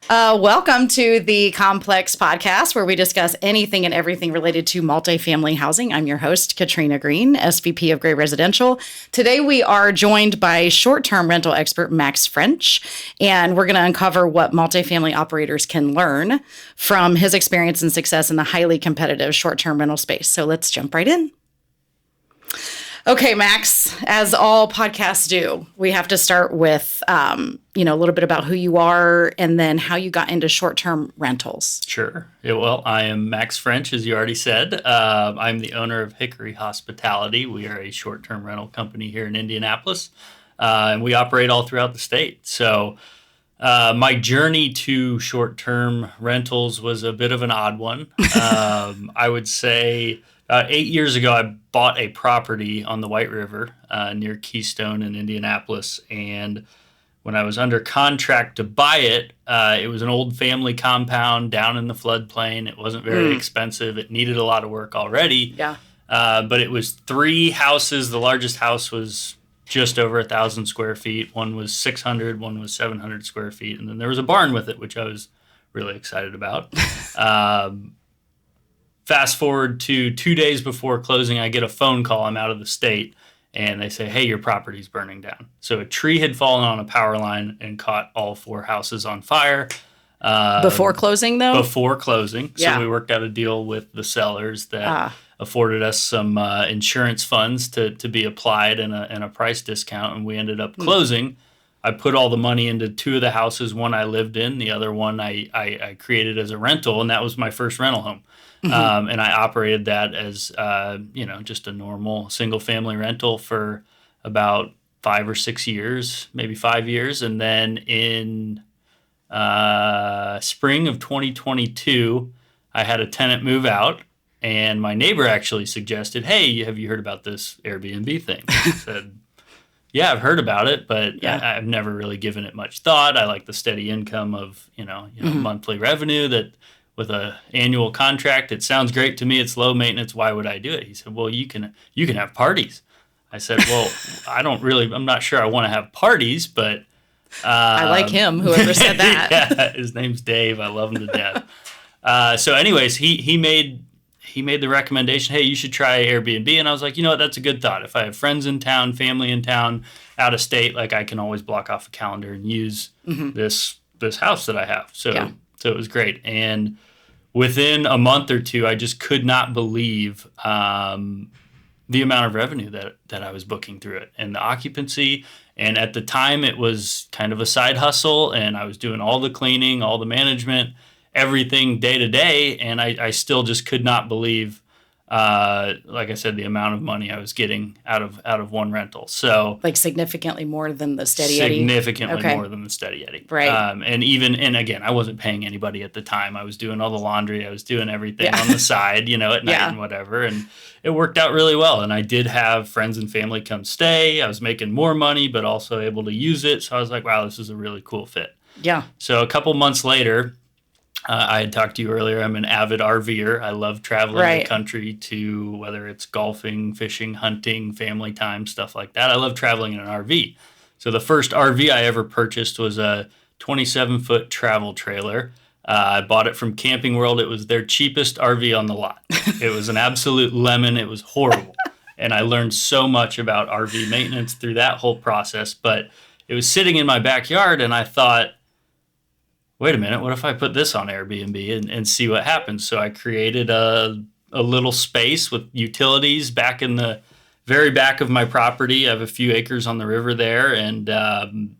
Welcome to the Complex Podcast, where we discuss anything and everything related to multifamily housing. I'm your host, Katrina Greene, SVP of Gray Residential. Today, we are joined by short-term rental expert Max French, and we're going to uncover what multifamily operators can learn from his experience and success in the highly competitive short-term rental space. So let's jump right in. Okay, Max, as all podcasts do, we have to start with, a little bit about who you are and then how you got into short-term rentals. Sure. Yeah, well, I am Max French, as you already said. I'm the owner of Hickory Hospitality. We are a short-term rental company here in Indianapolis, and we operate all throughout the state. So my journey to short-term rentals was a bit of an odd one. I would say 8 years ago, I bought a property on the White River near Keystone in Indianapolis. And when I was under contract to buy it, it was an old family compound down in the floodplain. It wasn't very expensive. It needed a lot of work already. Yeah. But it was 3 houses. The largest house was just over 1,000 square feet. One was 600, one was 700 square feet. And then there was a barn with it, which I was really excited about. Fast forward to 2 days before closing, I get a phone call. I'm out of the state, and they say, hey, your property's burning down. So a tree had fallen on a power line and caught all 4 houses on fire. Before closing, though? Before closing. Yeah. So we worked out a deal with the sellers that afforded us some insurance funds to be applied and a price discount, and we ended up closing. I put all the money into 2 of the houses. One I lived in, the other one I created as a rental, and that was my first rental home. And I operated that as, just a normal single family rental for about 5 or 6 years, maybe 5 years. And then in spring of 2022, I had a tenant move out, and my neighbor actually suggested, hey, have you heard about this Airbnb thing? I said, yeah, I've heard about it, but I've never really given it much thought. I like the steady income of, monthly revenue that with a annual contract. It sounds great to me. It's low maintenance. Why would I do it? He said, well, you can have parties. I said, well, I'm not sure I want to have parties, but I like him, whoever said that. Yeah, his name's Dave. I love him to death. So anyways, he made the recommendation, hey, you should try Airbnb. And I was like, you know what, that's a good thought. If I have friends in town, family in town, out of state, like I can always block off a calendar and use this house that I have. So it was great. And within a month or two, I just could not believe the amount of revenue that I was booking through it and the occupancy. And at the time, it was kind of a side hustle, and I was doing all the cleaning, all the management, everything day to day, and I still just could not believe, like I said, the amount of money I was getting out of one rental. So like significantly more than the Steady Eddie? Significantly more than the Steady Eddie. Right. And again, I wasn't paying anybody at the time. I was doing all the laundry. I was doing everything on the side, at night and whatever. And it worked out really well. And I did have friends and family come stay. I was making more money, but also able to use it. So I was like, wow, this is a really cool fit. Yeah. So a couple months later, I had talked to you earlier. I'm an avid RVer. I love traveling the country to whether it's golfing, fishing, hunting, family time, stuff like that. I love traveling in an RV. So the first RV I ever purchased was a 27-foot travel trailer. I bought it from Camping World. It was their cheapest RV on the lot. It was an absolute lemon. It was horrible. And I learned so much about RV maintenance through that whole process. But it was sitting in my backyard, and I thought, wait a minute, what if I put this on Airbnb and see what happens? So I created a little space with utilities back in the very back of my property. I have a few acres on the river there, and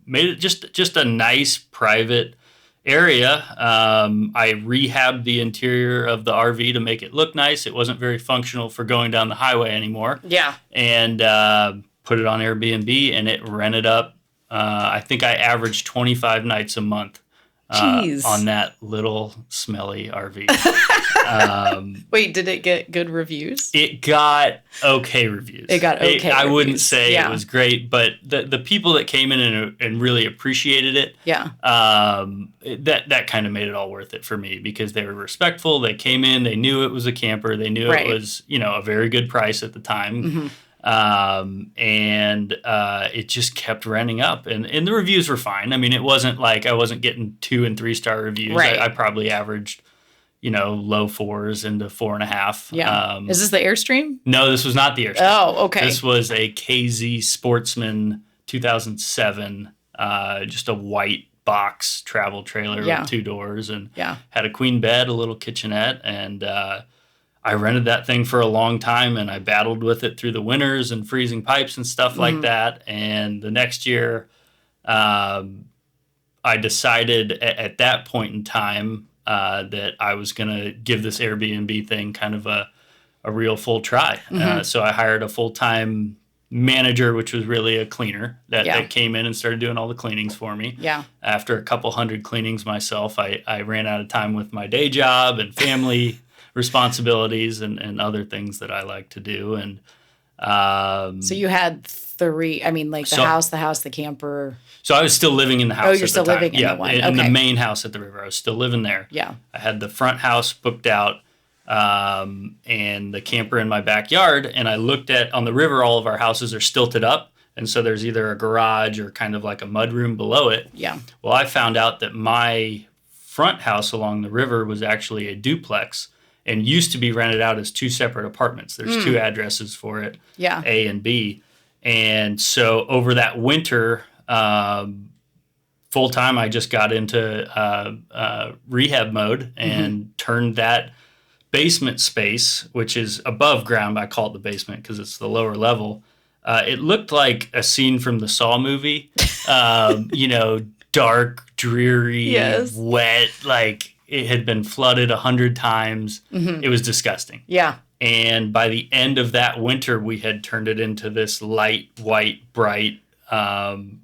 made it just a nice private area. I rehabbed the interior of the RV to make it look nice. It wasn't very functional for going down the highway anymore. Yeah. And put it on Airbnb, and it rented up. I think I averaged 25 nights a month. On that little smelly RV. Wait, did it get good reviews? It got okay reviews. I wouldn't say it was great, but the people that came in and really appreciated it, that kind of made it all worth it for me, because they were respectful. They came in, they knew it was a camper, they knew it was a very good price at the time. And it just kept renting up, and the reviews were fine. I mean, it wasn't like I wasn't getting 2 and 3 star reviews. Right. I probably averaged, low 4s into 4.5. Yeah. Is this the Airstream? No, this was not the Airstream. Oh, okay. This was a KZ Sportsman 2007, just a white box travel trailer with 2 doors, and had a queen bed, a little kitchenette, and I rented that thing for a long time, and I battled with it through the winters and freezing pipes and stuff like that. And the next year, I decided at that point in time that I was going to give this Airbnb thing kind of a real full try. So I hired a full-time manager, which was really a cleaner that came in and started doing all the cleanings for me. Yeah. After a couple hundred cleanings myself, I ran out of time with my day job and family responsibilities and other things that I like to do. And so you had 3, I mean, like the house, the camper. So I was still living in the house. Oh, you're still living in the one. In the main house at the river. I was still living there. Yeah. I had the front house booked out, and the camper in my backyard. And I looked at, on the river, all of our houses are stilted up. And so there's either a garage or kind of like a mud room below it. Yeah. Well, I found out that my front house along the river was actually a duplex and used to be rented out as 2 separate apartments. There's 2 addresses for it, A and B. And so over that winter, full time, I just got into rehab mode and turned that basement space, which is above ground. I call it the basement because it's the lower level. It looked like a scene from the Saw movie, dark, dreary, wet, like it had been flooded 100 times. It was disgusting. Yeah. And by the end of that winter, we had turned it into this light, white, bright,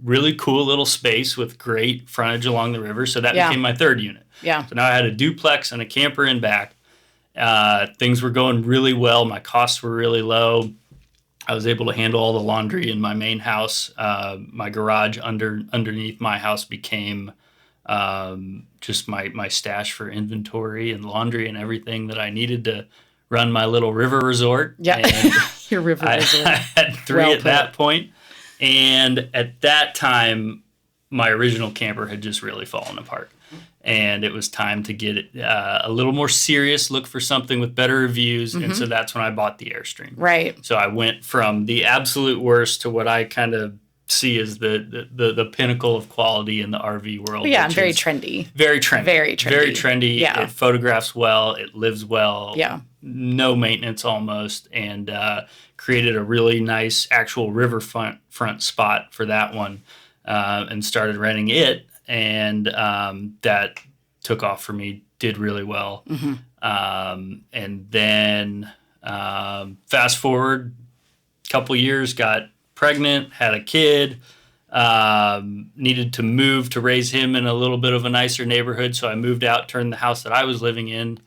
really cool little space with great frontage along the river. So that became my 3rd unit. Yeah. So now I had a duplex and a camper in back. Things were going really well. My costs were really low. I was able to handle all the laundry in my main house. My garage underneath my house became just my stash for inventory and laundry and everything that I needed to run my little river resort. Yeah, your river resort. I had 3 at that point. And at that time, my original camper had just really fallen apart. And it was time to get it a little more serious, look for something with better reviews. And so that's when I bought the Airstream. Right. So I went from the absolute worst to what I kind of see as the pinnacle of quality in the RV world. Yeah, very trendy. Very trendy. Very trendy. Very trendy. Yeah. It photographs well. It lives well. Yeah. No maintenance almost. And created a really nice actual riverfront spot for that one and started renting it. And that took off for me, did really well. And then fast forward a couple years, got pregnant, had a kid, needed to move to raise him in a little bit of a nicer neighborhood. So I moved out, turned the house that I was living in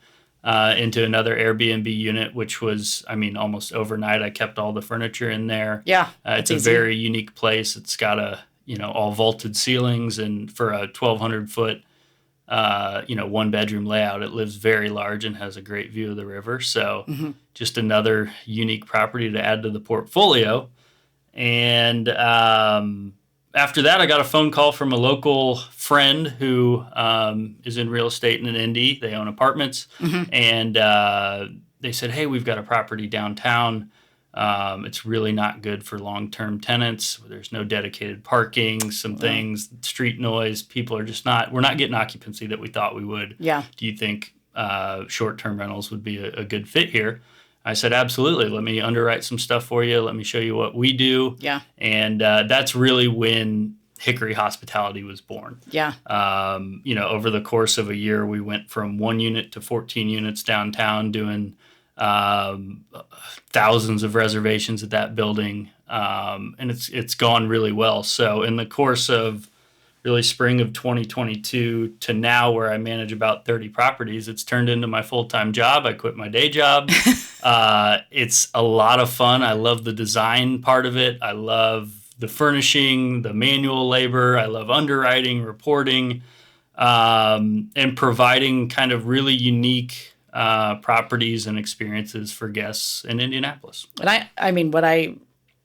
into another Airbnb unit, which was, almost overnight. I kept all the furniture in there. Yeah. It's a very unique place. It's got all vaulted ceilings, and for a 1,200 foot, 1 bedroom layout, it lives very large and has a great view of the river. So just another unique property to add to the portfolio. And after that, I got a phone call from a local friend who is in real estate in Indy. They own apartments. And they said, hey, we've got a property downtown. It's really not good for long-term tenants. There's no dedicated parking, some things, street noise. People are just we're not getting occupancy that we thought we would. Yeah. Do you think short-term rentals would be a good fit here? I said, absolutely. Let me underwrite some stuff for you. Let me show you what we do. Yeah. And that's really when Hickory Hospitality was born. Yeah. Over the course of a year, we went from 1 unit to 14 units downtown, doing thousands of reservations at that building, and it's gone really well. So in the course of really spring of 2022 to now, where I manage about 30 properties, it's turned into my full-time job. I quit my day job. It's a lot of fun. I love the design part of it. I love the furnishing, the manual labor. I love underwriting, reporting, and providing kind of really unique properties and experiences for guests in Indianapolis. And what I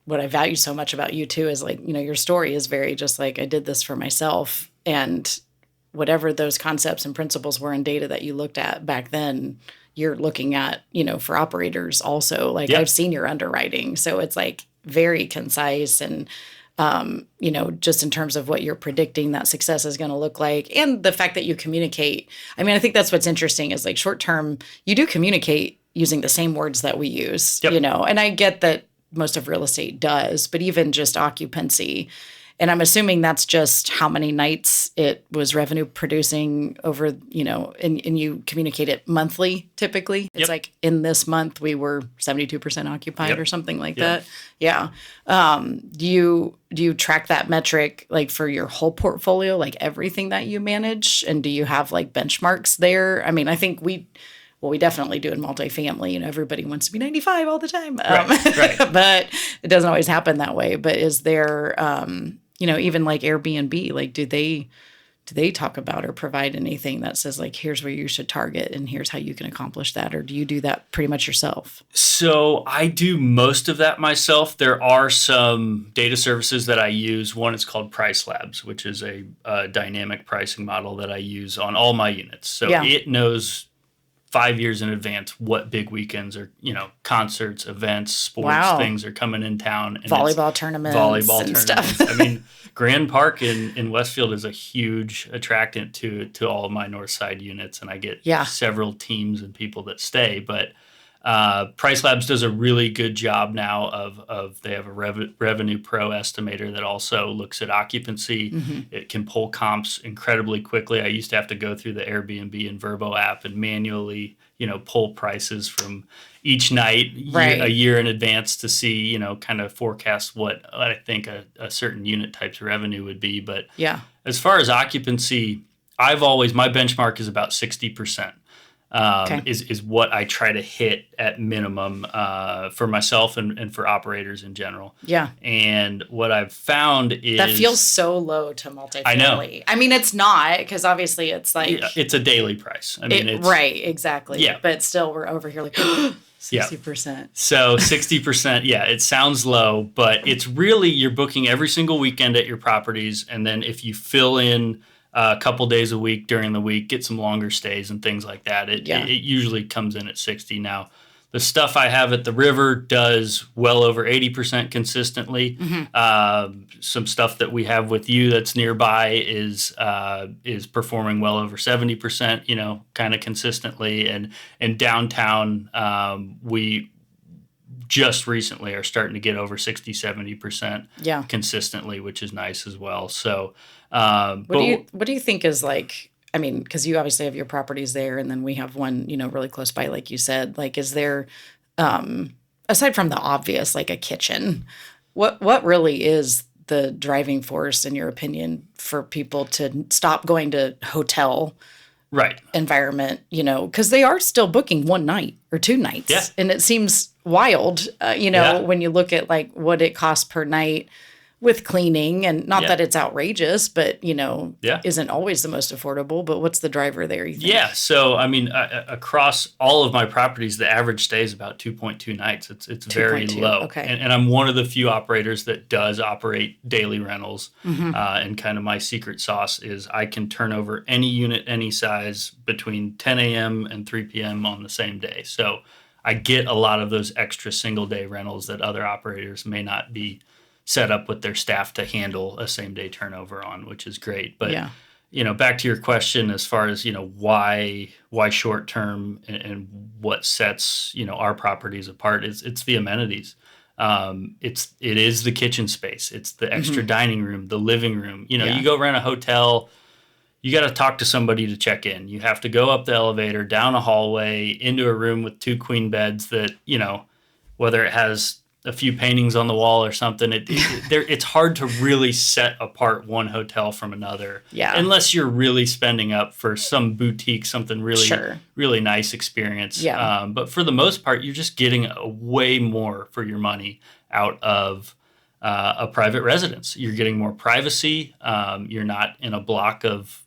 what I value so much about you too is like, your story is very just like, I did this for myself, and whatever those concepts and principles were in data that you looked at back then, you're looking at, for operators also. Like I've seen your underwriting. So it's like very concise and, just in terms of what you're predicting that success is going to look like, and the fact that you communicate. I mean, I think that's what's interesting is like short term, you do communicate using the same words that we use, and I get that most of real estate does, but even just occupancy. And I'm assuming that's just how many nights it was revenue producing over, and you communicate it monthly typically. It's like in this month we were 72% occupied or something like that. Yeah. Do you track that metric like for your whole portfolio, like everything that you manage? And do you have like benchmarks there? I mean, I think we definitely do in multifamily. Everybody wants to be 95 all the time. Right. But it doesn't always happen that way. But is there, even like Airbnb, like do they talk about or provide anything that says like, here's where you should target and here's how you can accomplish that? Or do you do that pretty much yourself? So I do most of that myself. There are some data services that I use. One is called Price Labs, which is a dynamic pricing model that I use on all my units. So it knows 5 years in advance what big weekends are, concerts, events, sports, things are coming in town. And volleyball tournaments stuff. I mean, Grand Park in Westfield is a huge attractant to all of my North Side units, and I get several teams and people that stay. But Price Labs does a really good job now of they have a revenue pro estimator that also looks at occupancy. It can pull comps incredibly quickly. I used to have to go through the Airbnb and Vrbo app and manually, pull prices from each night a year in advance to see, kind of forecast what I think a certain unit type's revenue would be. But as far as occupancy, my benchmark is about 60%. Is what I try to hit at minimum for myself and for operators in general. Yeah. And what I've found is... That feels so low to multifamily. I know. I mean, it's not, because obviously it's like... It's a daily price. I mean, it's... Right, exactly. Yeah. But still, we're over here like 60%. So 60%, it sounds low, but it's really, you're booking every single weekend at your properties, and then if you fill in a couple days a week during the week, get some longer stays and things like that, it usually comes in at 60. Now, the stuff I have at the river does well over 80% consistently. Some stuff that we have with you that's nearby is performing well over 70%, kind of consistently. And downtown, we just recently are starting to get over 60-70% consistently, which is nice as well. So what do you think is like, I mean, because you obviously have your properties there, and then we have one, really close by, like you said. Like, is there, aside from the obvious, like a kitchen, what really is the driving force, in your opinion, for people to stop going to hotel environment? Because they are still booking one night or two nights, and it seems wild, when you look at like what it costs per night with cleaning, and not that it's outrageous, but, isn't always the most affordable. But what's the driver there, you think? Yeah. So, I mean, across all of my properties, the average stay is about 2.2 nights. It's very low. Okay. And I'm one of the few operators that does operate daily rentals. And kind of my secret sauce is I can turn over any unit, any size between 10 a.m. and 3 p.m. on the same day. So I get a lot of those extra single day rentals that other operators may not be set up with their staff to handle a same day turnover on, which is great. But, back to your question, as far as, why short term and what sets, our properties apart, it's the amenities. It is the kitchen space. It's the extra dining room, the living room. You go rent a hotel, you got to talk to somebody to check in. You have to go up the elevator, down a hallway, into a room with 2 queen beds that, whether it has a few paintings on the wall or something, it's hard to really set apart one hotel from another. Unless you're really spending up for some boutique, something really, really nice experience. But for the most part, you're just getting way more for your money out of a private residence. You're getting more privacy. You're not in a block of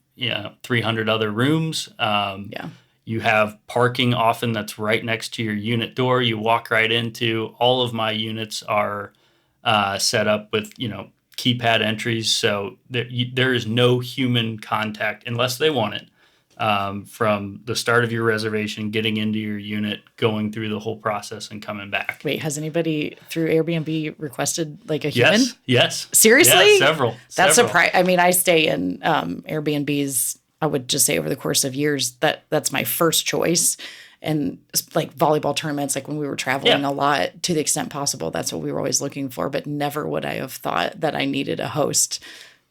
300 other rooms. You have parking often that's right next to your unit door. You walk right into. All of my units are set up with, keypad entries. So there is no human contact unless they want it. From the start of your reservation, getting into your unit, going through the whole process and coming back. Wait, has anybody through Airbnb requested like a human? Yes. Seriously? Yeah, several. That's surprising. I mean, I stay in Airbnbs, I would just say over the course of years, that's my first choice. And like volleyball tournaments, like when we were traveling a lot, to the extent possible, that's what we were always looking for. But never would I have thought that I needed a host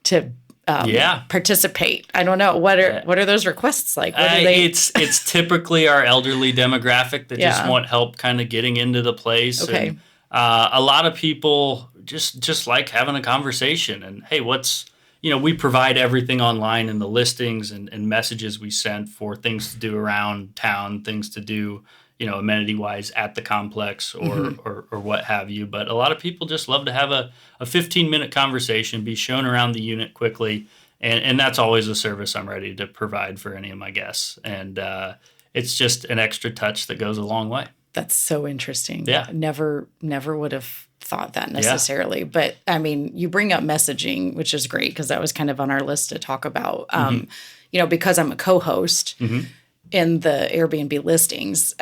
to participate. I don't know. What are those requests like? What It's typically our elderly demographic that just want help kind of getting into the place. Okay. And, a lot of people just like having a conversation and, hey, we provide everything online in the listings and messages we send for things to do around town, things to do, amenity wise at the complex or what have you. But a lot of people just love to have a 15-minute conversation, be shown around the unit quickly. And that's always a service I'm ready to provide for any of my guests. And it's just an extra touch that goes a long way. That's so interesting. Yeah. Never would have thought that necessarily. Yeah. But I mean, you bring up messaging, which is great because that was kind of on our list to talk about. Because I'm a co-host in the Airbnb listings,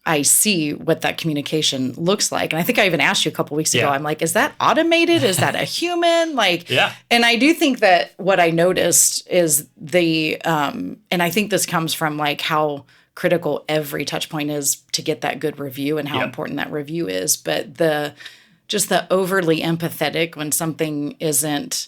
I see what that communication looks like. And I think I even asked you a couple weeks ago, I'm like, is that automated? Is that a human? And I do think that what I noticed is and I think this comes from like how critical every touch point is to get that good review and how important that review is. But the overly empathetic when something isn't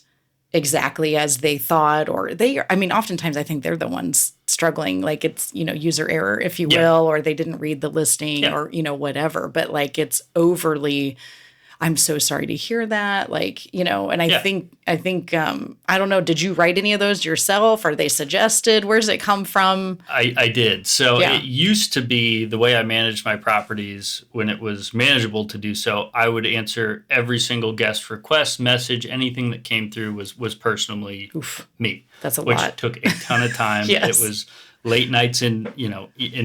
exactly as they thought, or oftentimes I think they're the ones struggling, like it's, user error, if you will, or they didn't read the listing or, whatever, but like it's overly, I'm so sorry to hear that. And I think, I don't know, did you write any of those yourself? Are they suggested? Where does it come from? I did. So it used to be the way I managed my properties when it was manageable to do so. I would answer every single guest request, message, anything that came through was personally me. That's a lot. Which took a ton of time. Yes. It was late nights in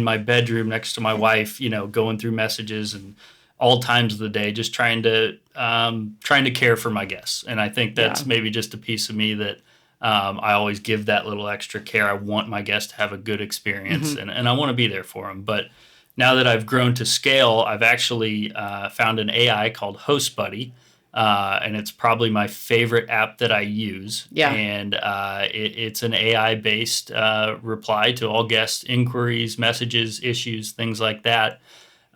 my bedroom next to my wife, going through messages and all times of the day, just trying to care for my guests. And I think that's maybe just a piece of me that I always give that little extra care. I want my guests to have a good experience and I want to be there for them. But now that I've grown to scale, I've actually found an AI called Host Buddy. And it's probably my favorite app that I use. Yeah. And it's an AI-based reply to all guest inquiries, messages, issues, things like that.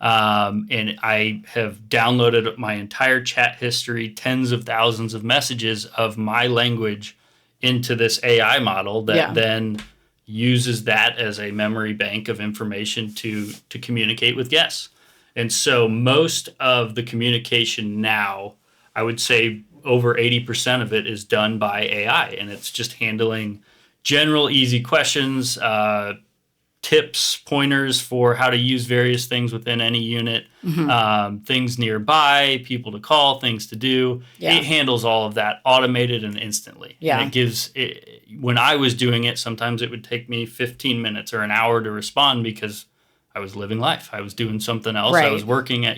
And I have downloaded my entire chat history, tens of thousands of messages of my language into this AI model that then uses that as a memory bank of information to communicate with guests. And so most of the communication now, I would say over 80% of it is done by AI, and it's just handling general easy questions, tips, pointers for how to use various things within any unit, things nearby, people to call, things to do. Yeah. It handles all of that automated and instantly. Yeah. And it gives it, when I was doing it, sometimes it would take me 15 minutes or an hour to respond because I was living life. I was doing something else. Right. I was working at,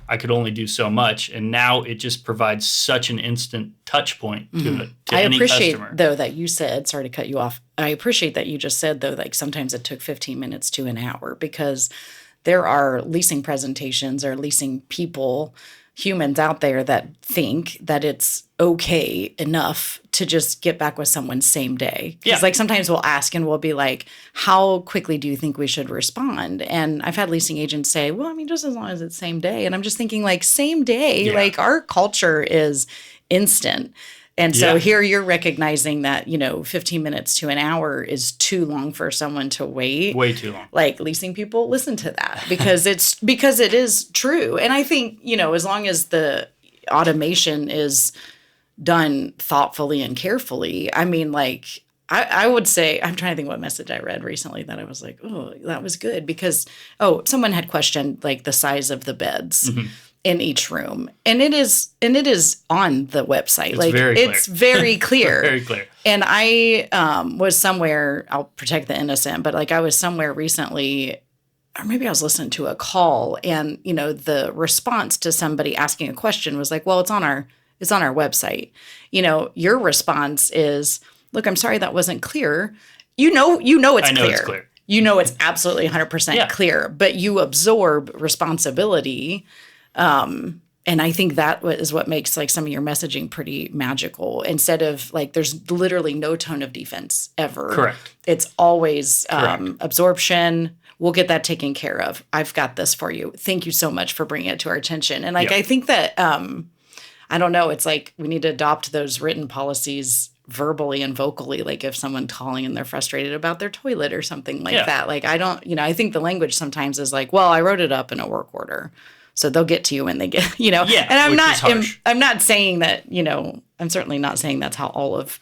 I could only do so much. And now it just provides such an instant touch point to any customer. I appreciate, though, that you said, sorry to cut you off. I appreciate that you just said, though, like sometimes it took 15 minutes to an hour because there are leasing presentations or leasing people, humans out there that think that it's okay enough to just get back with someone same day. Because like sometimes we'll ask and we'll be like, how quickly do you think we should respond? And I've had leasing agents say, well, I mean, just as long as it's same day. And I'm just thinking like same day, like our culture is instant. And so here you're recognizing that, 15 minutes to an hour is too long for someone to wait. Way too long. Like leasing people listen to that because it is true. And I think, as long as the automation is done thoughtfully and carefully, I mean, like, I would say, I'm trying to think what message I read recently that I was like, oh, that was good because, someone had questioned like the size of the beds. In each room. And it is on the website. It's very clear. Very clear. And I was somewhere, I'll protect the innocent, but like I was somewhere recently or maybe I was listening to a call, and the response to somebody asking a question was like, well, it's on our website. Your response is, look, I'm sorry that wasn't clear. It's I know clear. it's clear. It's absolutely 100% clear, but you absorb responsibility. And I think that is what makes like some of your messaging pretty magical. Instead of like, there's literally no tone of defense ever. Correct. It's always absorption. We'll get that taken care of. I've got this for you. Thank you so much for bringing it to our attention. And like, I think that, I don't know, it's like we need to adopt those written policies verbally and vocally. Like if someone's calling and they're frustrated about their toilet or something like that. Like I don't, I think the language sometimes is like, well, I wrote it up in a work order. So they'll get to you when they get, Yeah, and I'm not saying that, I'm certainly not saying that's how all of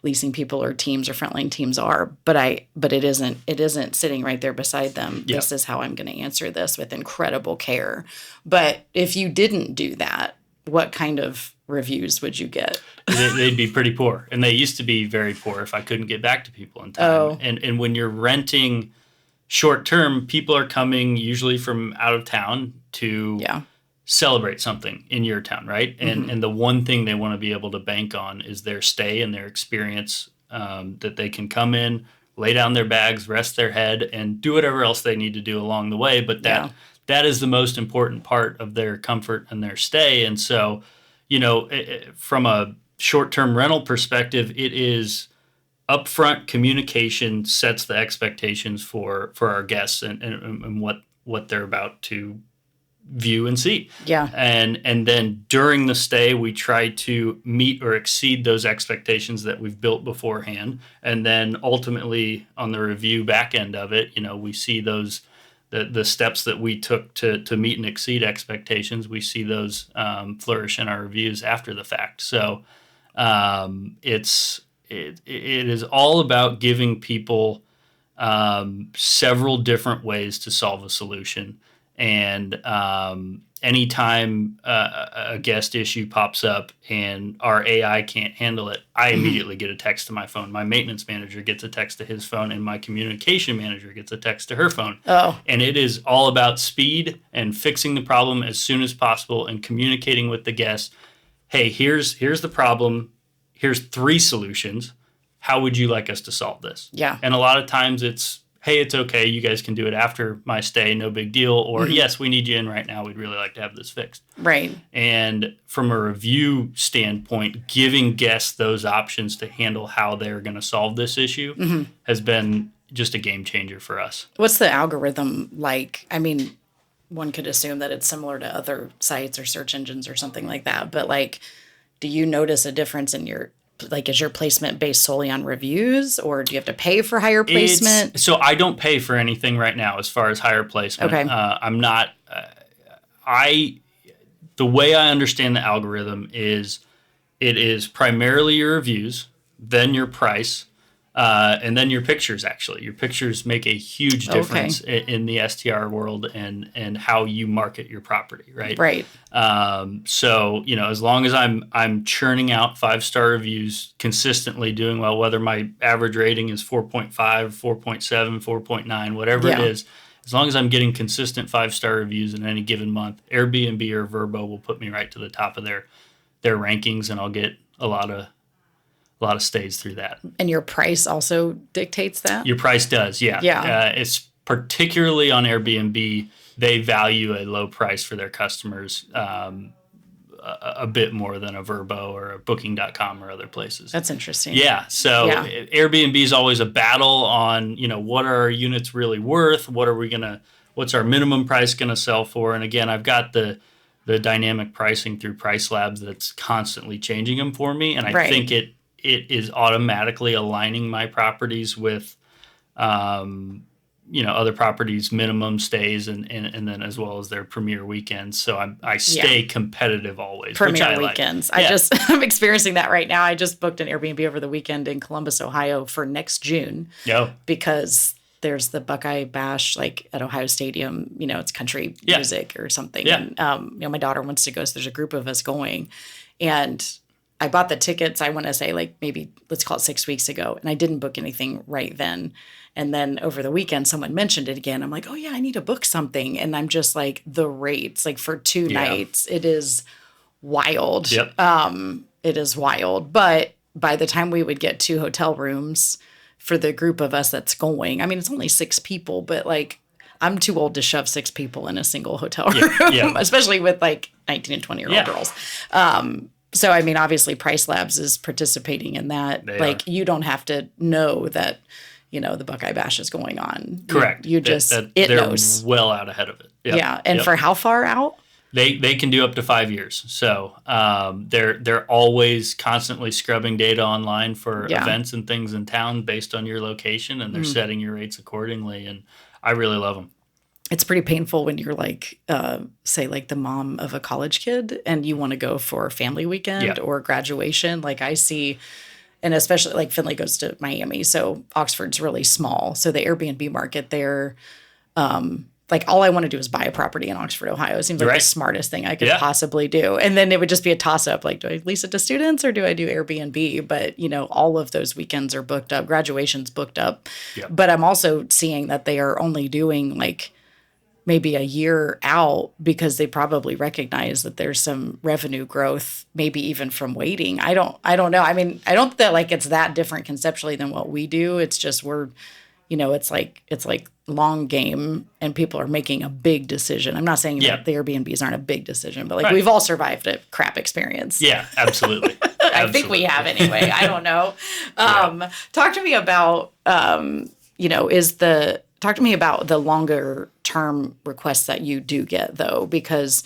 leasing people or teams or frontline teams are, but it isn't sitting right there beside them. Yeah. This is how I'm going to answer this with incredible care. But if you didn't do that, what kind of reviews would you get? They'd be pretty poor. And they used to be very poor if I couldn't get back to people in time. Oh. And when you're renting short term, people are coming usually from out of town to celebrate something in your town, right? And the one thing they want to be able to bank on is their stay and their experience, that they can come in, lay down their bags, rest their head, and do whatever else they need to do along the way. But that is the most important part of their comfort and their stay. And so, from a short-term rental perspective, it is upfront communication sets the expectations for our guests and what they're about to view and see. Yeah. And then during the stay, we try to meet or exceed those expectations that we've built beforehand. And then ultimately on the review back end of it, we see those the steps that we took to meet and exceed expectations. We see those flourish in our reviews after the fact. So it is all about giving people several different ways to solve a solution. And anytime a guest issue pops up and our AI can't handle it, I immediately get a text to my phone. My maintenance manager gets a text to his phone, and my communication manager gets a text to her phone. Oh. And it is all about speed and fixing the problem as soon as possible and communicating with the guest. Hey, here's the problem. Here's 3 solutions. How would you like us to solve this? Yeah. And a lot of times it's, hey, it's okay. You guys can do it after my stay. No big deal. Or, yes, we need you in right now. We'd really like to have this fixed. Right. And from a review standpoint, giving guests those options to handle how they're going to solve this issue has been just a game changer for us. What's the algorithm like? I mean, one could assume that it's similar to other sites or search engines or something like that. But, like, do you notice a difference in is your placement based solely on reviews, or do you have to pay for higher placement? So I don't pay for anything right now as far as higher placement. Okay. I'm not, the way I understand the algorithm is it is primarily your reviews, then your price, and then your pictures. Actually, your pictures make a huge difference in the STR world and how you market your property, right? Right. So as long as I'm churning out 5-star reviews consistently, doing well, whether my average rating is 4.5, 4.7, 4.9, whatever it is, as long as I'm getting consistent 5-star reviews in any given month, Airbnb or Vrbo will put me right to the top of their rankings, and I'll get a lot of stays through that. And your price also dictates that? Your price does, yeah. Yeah. It's particularly on Airbnb, they value a low price for their customers a bit more than a Vrbo or a Booking.com or other places. That's interesting. Yeah. So Airbnb is always a battle on, what are our units really worth? What's our minimum price going to sell for? And again, I've got the dynamic pricing through Price Labs that's constantly changing them for me. And I think it is automatically aligning my properties with, other properties' minimum stays and then as well as their premier weekends. So I stay competitive always. Premier weekends. Like. I'm experiencing that right now. I just booked an Airbnb over the weekend in Columbus, Ohio for next June. Because there's the Buckeye Bash, like at Ohio Stadium, it's country music or something. And, my daughter wants to go, so there's a group of us going. And I bought the tickets, I want to say like maybe let's call it 6 weeks ago, and I didn't book anything right then. And then over the weekend, someone mentioned it again. I'm like, oh yeah, I need to book something. And I'm just like, the rates, like for 2 nights, it is wild. Yep. It is wild. But by the time we would get 2 hotel rooms for the group of us that's going, I mean, it's only 6 people, but like, I'm too old to shove 6 people in a single hotel room, especially with like 19 and 20-year-old girls. So, I mean, obviously Price Labs is participating in that. You don't have to know that, the Buckeye Bash is going on. Correct. You just, they're knows. well out ahead of it. Yep. Yeah. And for how far out? They can do up to 5 years. So they're always constantly scrubbing data online for events and things in town based on your location, and they're setting your rates accordingly. And I really love them. It's pretty painful when you're like, say, like the mom of a college kid and you want to go for a family weekend or graduation. Like I see, and especially like Finley goes to Miami, so Oxford's really small. So the Airbnb market there, like all I want to do is buy a property in Oxford, Ohio. It seems like the smartest thing I could possibly do. And then it would just be a toss up. Like, do I lease it to students or do I do Airbnb? But, all of those weekends are booked up. Graduation's booked up. Yep. But I'm also seeing that they are only doing like maybe a year out because they probably recognize that there's some revenue growth, maybe even from waiting. I don't know. I mean, I don't think that like it's that different conceptually than what we do. It's just it's like long game and people are making a big decision. I'm not saying that the Airbnbs aren't a big decision, but like we've all survived a crap experience. Yeah, absolutely. I think we have anyway. I don't know. Talk to me about, talk to me about the longer term requests that you do get though, because,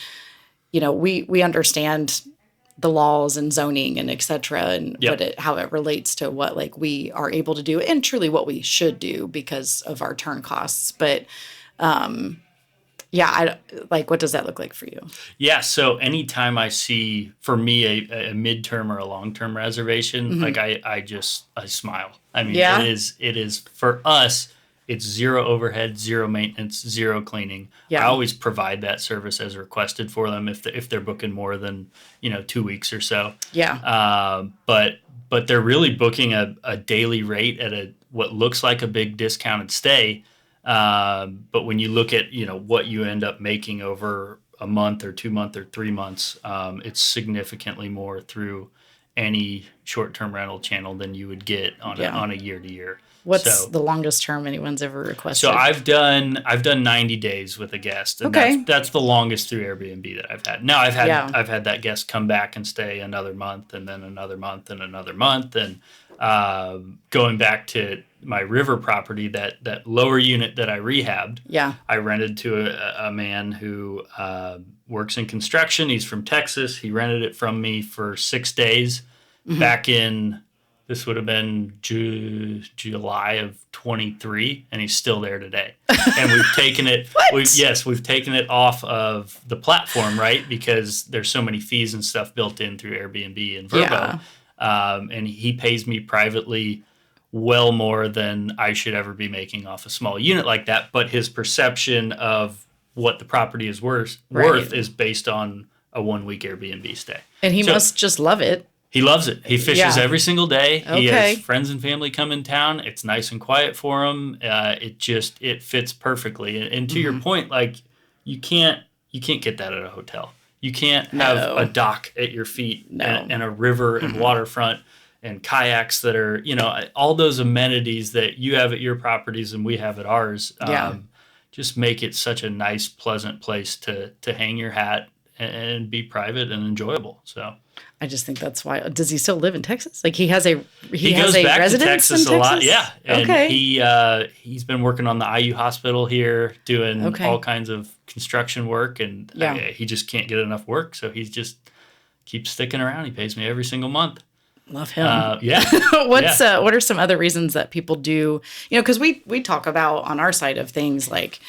we understand the laws and zoning and et cetera, and how it relates to what like we are able to do and truly what we should do because of our turn costs. But what does that look like for you? Yeah. So anytime I see, for me, a midterm or a long-term reservation, like I smile. I mean, it is for us, it's zero overhead, zero maintenance, zero cleaning. I always provide that service as requested for them if they're booking more than 2 weeks or so. Yeah. But they're really booking a daily rate at what looks like a big discounted stay. But when you look at what you end up making over a month or 2 months or 3 months, it's significantly more through any short-term rental channel than you would get on a year-to-year. What's the longest term anyone's ever requested? So I've done 90 days with a guest, and that's the longest through Airbnb that I've had. Now I've had that guest come back and stay another month, and then another month, and another month, and going back to my river property, that lower unit that I rehabbed. Yeah, I rented to a man who works in construction. He's from Texas. He rented it from me for 6 days back in. This would have been July of 23, and he's still there today. And we've taken it. We've taken it off of the platform, right? Because there's so many fees and stuff built in through Airbnb and Vrbo. And he pays me privately well more than I should ever be making off a small unit like that. But his perception of what the property is worth is based on a 1 week Airbnb stay. And he must just love it. He loves it. He fishes every single day. Okay. He has friends and family come in town. It's nice and quiet for him. It fits perfectly. And to your point, like you can't get that at a hotel. You can't have a dock at your feet and a river and waterfront and kayaks that are, all those amenities that you have at your properties and we have at ours. Just make it such a nice, pleasant place to hang your hat and be private and enjoyable. So. I just think that's why. Does he still live in Texas? Like he has a back residence to Texas in Texas a lot. Yeah, and he's been working on the IU hospital here, doing all kinds of construction work, and he just can't get enough work, so he just keeps sticking around. He pays me every single month. Love him. What are some other reasons that people do? Because we talk about on our side of things like.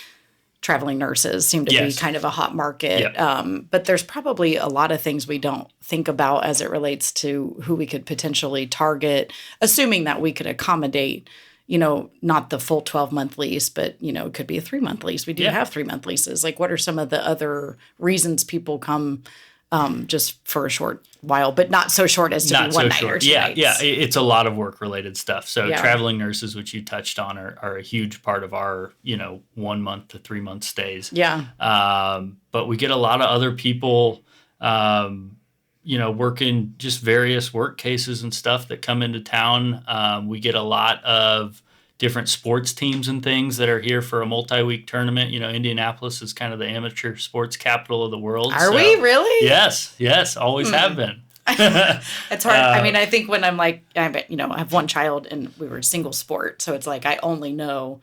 Traveling nurses seem to be kind of a hot market. But there's probably a lot of things we don't think about as it relates to who we could potentially target, assuming that we could accommodate, not the full 12-month lease, but, it could be a 3-month lease. We do have 3-month leases. Like, what are some of the other reasons people come just for a short while, but not so short as to Not be one so night or short. two Yeah, nights. yeah. It's a lot of work related stuff. So Yeah. traveling nurses, which you touched on, are a huge part of our 1 month to 3 month stays. Yeah. But we get a lot of other people, working just various work cases and stuff that come into town. We get a lot of different sports teams and things that are here for a multi-week tournament. Indianapolis is kind of the amateur sports capital of the world. Are we really? Yes, always have been. It's hard. I mean, I think when I'm like, I have one child and we were single sport. So it's like, I only know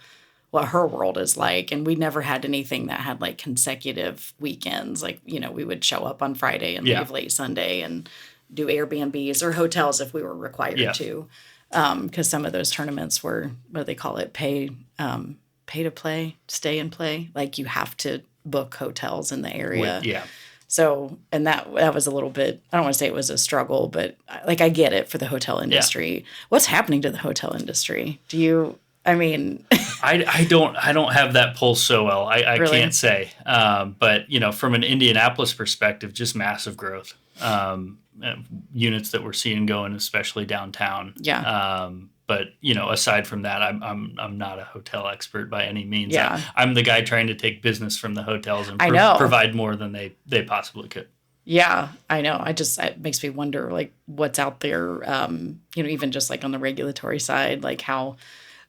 what her world is like. And we never had anything that had like consecutive weekends. Like, we would show up on Friday and leave late Sunday and do Airbnbs or hotels if we were required to. Because some of those tournaments were, what do they call it? Pay to play, stay and play. Like you have to book hotels in the area. So, and that was a little bit, I don't want to say it was a struggle, but like I get it for the hotel industry. Yeah. What's happening to the hotel industry? I don't have that pulse so well. I really? Can't say. But from an Indianapolis perspective, just massive growth. Units that we're seeing going, especially downtown. Yeah. But aside from that, I'm not a hotel expert by any means. Yeah. I'm the guy trying to take business from the hotels and provide more than they possibly could. Yeah, I know. It makes me wonder, like, what's out there, even just like on the regulatory side, like how,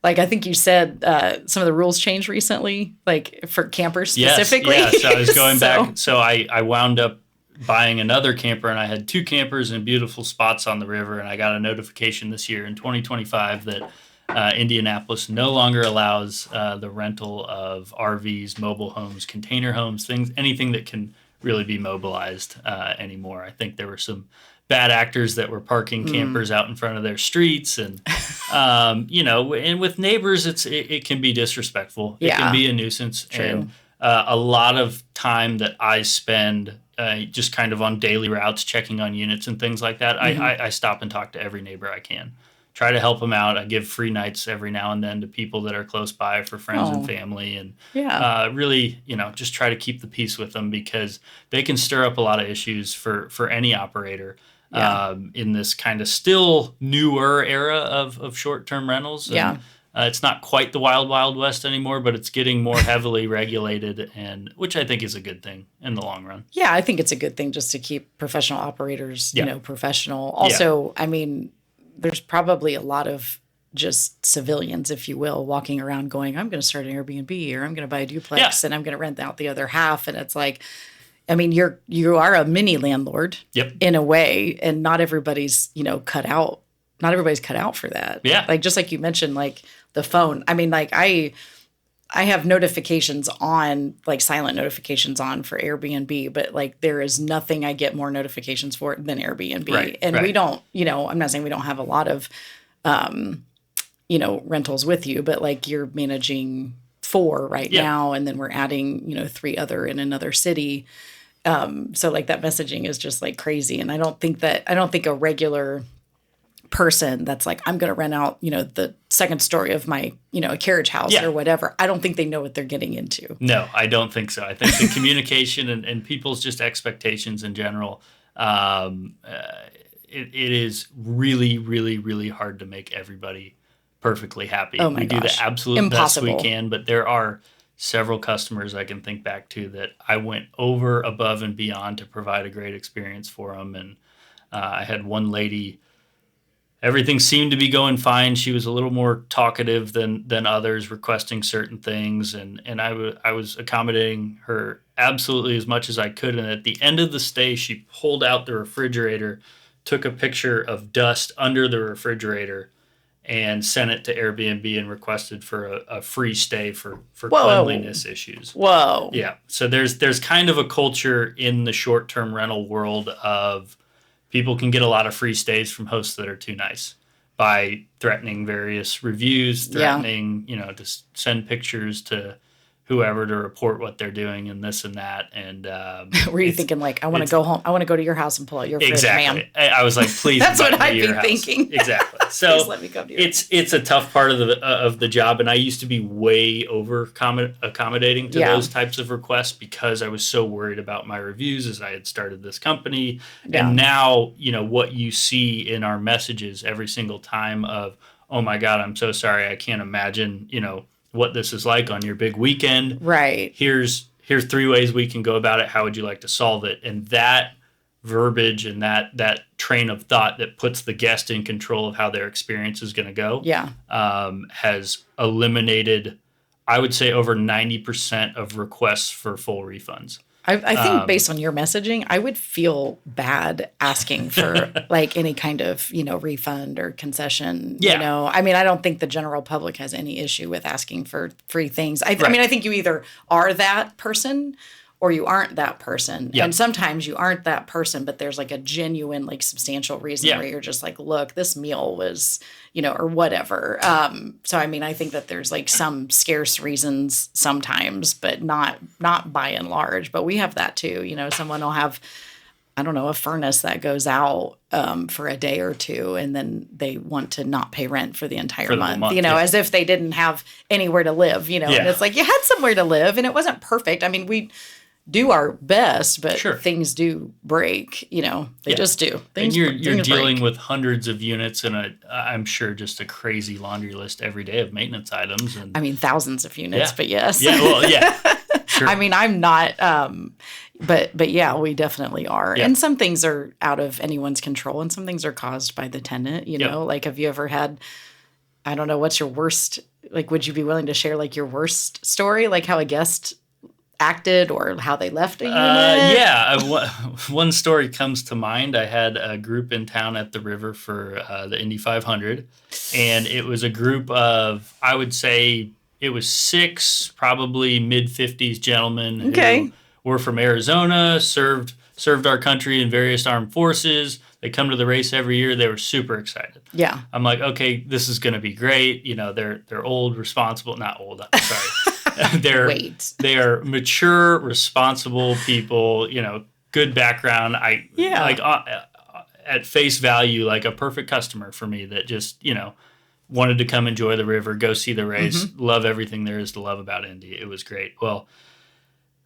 like, I think you said some of the rules changed recently, like for campers specifically. Yes, so I was going back. So I wound up buying another camper, and I had 2 campers in beautiful spots on the river, and I got a notification this year in 2025 that Indianapolis no longer allows the rental of RVs, mobile homes, container homes, anything that can really be mobilized anymore. I think there were some bad actors that were parking campers out in front of their streets, and and with neighbors, it can be disrespectful. It can be a nuisance. True. And a lot of time that I spend just kind of on daily routes, checking on units and things like that, I stop and talk to every neighbor I can. Try to help them out. I give free nights every now and then to people that are close by for friends and family, and really, just try to keep the peace with them, because they can stir up a lot of issues for any operator in this kind of still newer era of short-term rentals. And, it's not quite the wild, wild west anymore, but it's getting more heavily regulated, and which I think is a good thing in the long run. Yeah, I think it's a good thing just to keep professional operators, professional. Also, I mean, there's probably a lot of just civilians, if you will, walking around going, I'm going to start an Airbnb, or I'm going to buy a duplex and I'm going to rent out the other half. And it's like, I mean, you are a mini landlord in a way, and not everybody's, cut out. Not everybody's cut out for that. Yeah. Like, just like you mentioned, like the phone. I mean, like I have notifications on, like silent notifications on for Airbnb, but like there is nothing I get more notifications for than Airbnb. Right, and we don't, I'm not saying we don't have a lot of, rentals with you, but like you're managing 4 right now, and then we're adding, 3 other in another city. So like that messaging is just like crazy. And I don't think a regular person that's like, I'm going to rent out, the second story of my, a carriage house or whatever. I don't think they know what they're getting into. No, I don't think so. I think the communication and people's just expectations in general, it is really, really, really hard to make everybody perfectly happy. Oh my we gosh. do the absolute best we can, but there are several customers I can think back to that I went over, above, and beyond to provide a great experience for them. And I had one lady, everything seemed to be going fine. She was a little more talkative than others, requesting certain things, and I was accommodating her absolutely as much as I could. And at the end of the stay, she pulled out the refrigerator, took a picture of dust under the refrigerator, and sent it to Airbnb and requested for a free stay for cleanliness issues. Whoa. Yeah. So there's kind of a culture in the short-term rental world of people can get a lot of free stays from hosts that are too nice by threatening various reviews, threatening, to send pictures to whoever to report what they're doing and this and that. And were you thinking like, I want to go home, I want to go to your house and pull out your fridge, exactly. ma'am? I was like, please. That's what I'd be house. thinking. Exactly. So please let me come to your house. It's a tough part of the job, and I used to be way over accommodating to those types of requests because I was so worried about my reviews as I had started this company. Yeah. And now, what you see in our messages every single time of, oh my God, I'm so sorry, I can't imagine, what this is like on your big weekend. Right. Here's 3 ways we can go about it. How would you like to solve it? And that verbiage and that train of thought that puts the guest in control of how their experience is going to go has eliminated, I would say, over 90% of requests for full refunds. I think based on your messaging, I would feel bad asking for like any kind of, refund or concession. Yeah. I mean, I don't think the general public has any issue with asking for free things. I mean, I think you either are that person or you aren't that person. Yep. And sometimes you aren't that person, but there's like a genuine, like substantial reason where you're just like, look, this meal was, or whatever. So, I mean, I think that there's like some scarce reasons sometimes, but not by and large. But we have that too. Someone will have, I don't know, a furnace that goes out for a day or two, and then they want to not pay rent for the entire month, as if they didn't have anywhere to live, and it's like, you had somewhere to live and it wasn't perfect. I mean, we do our best, but things do break, they just do. Things, and you're dealing with hundreds of units and I'm sure just a crazy laundry list every day of maintenance items. And I mean, thousands of units, but yes. Yeah, well, yeah. Sure. I mean, I'm not, but yeah, we definitely are. Yeah. And some things are out of anyone's control and some things are caused by the tenant, like, have you ever had, I don't know, what's your worst, like, would you be willing to share like your worst story, like how a guest acted or how they left a unit? One story comes to mind. I had a group in town at the river for the Indy 500, and it was a group of, I would say it was 6 probably mid-50s gentlemen who were from Arizona, served our country in various armed forces. They come to the race every year. They were super excited. Yeah. I'm like, okay, this is going to be great. They're old, responsible, not old, I'm sorry. They are mature, responsible people, good background. At face value, like a perfect customer for me that just, wanted to come enjoy the river, go see the race, love everything there is to love about Indy. It was great. Well,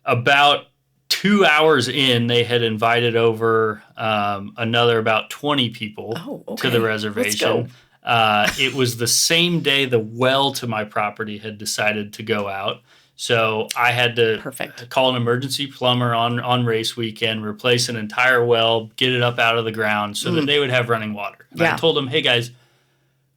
about 2 hours in, they had invited over another about 20 people to the reservation. Let's go. It was the same day the well to my property had decided to go out. So I had to call an emergency plumber on race weekend, replace an entire well, get it up out of the ground so that they would have running water. And I told them, hey guys,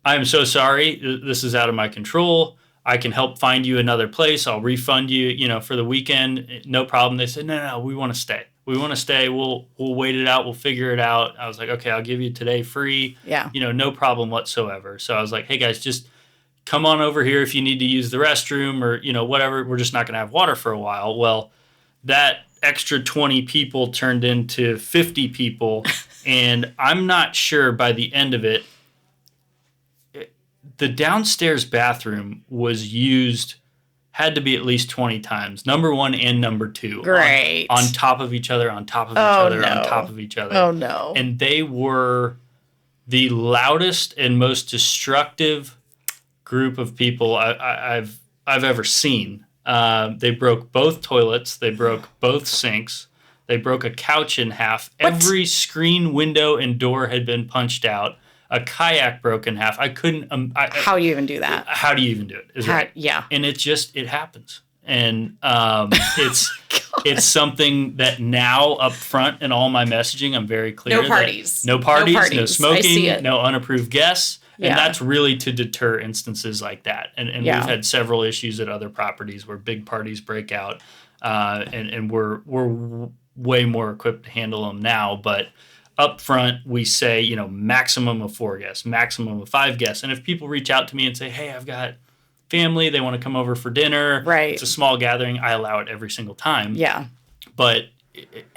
I'm so sorry. This is out of my control. I can help find you another place. I'll refund you, for the weekend. No problem. They said, no, we want to stay. We want to stay. We'll wait it out. We'll figure it out. I was like, okay, I'll give you today free. Yeah. No problem whatsoever. So I was like, hey guys, just come on over here if you need to use the restroom or, whatever. We're just not going to have water for a while. Well, that extra 20 people turned into 50 people. And I'm not sure by the end of it, the downstairs bathroom was used, had to be at least 20 times. Number 1 and number 2. Great. On top of each other, on top of each other, on top of each other. Oh, no. And they were the loudest and most destructive group of people I've ever seen. They broke both toilets. They broke both sinks. They broke a couch in half. What? Every screen, window, and door had been punched out. A kayak broke in half. I couldn't. How do you even do that? How do you even do it? Right. Yeah. And it happens. And it's something that now up front in all my messaging, I'm very clear. No parties. No smoking, I see it. no unapproved guests. And that's really to deter instances like that. And we've had several issues at other properties where big parties break out. And we're way more equipped to handle them now. But up front, we say, maximum of 4 guests, maximum of 5 guests. And if people reach out to me and say, hey, I've got family, they want to come over for dinner. Right. It's a small gathering. I allow it every single time. Yeah. But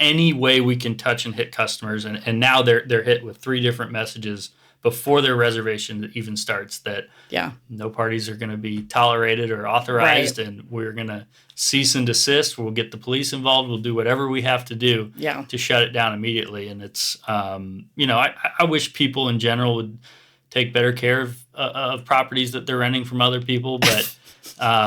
any way we can touch and hit customers, and now they're hit with 3 different messages before their reservation even starts that no parties are going to be tolerated or authorized, and we're going to cease and desist. We'll get the police involved. We'll do whatever we have to do to shut it down immediately. And it's, I wish people in general would take better care of properties that they're renting from other people, but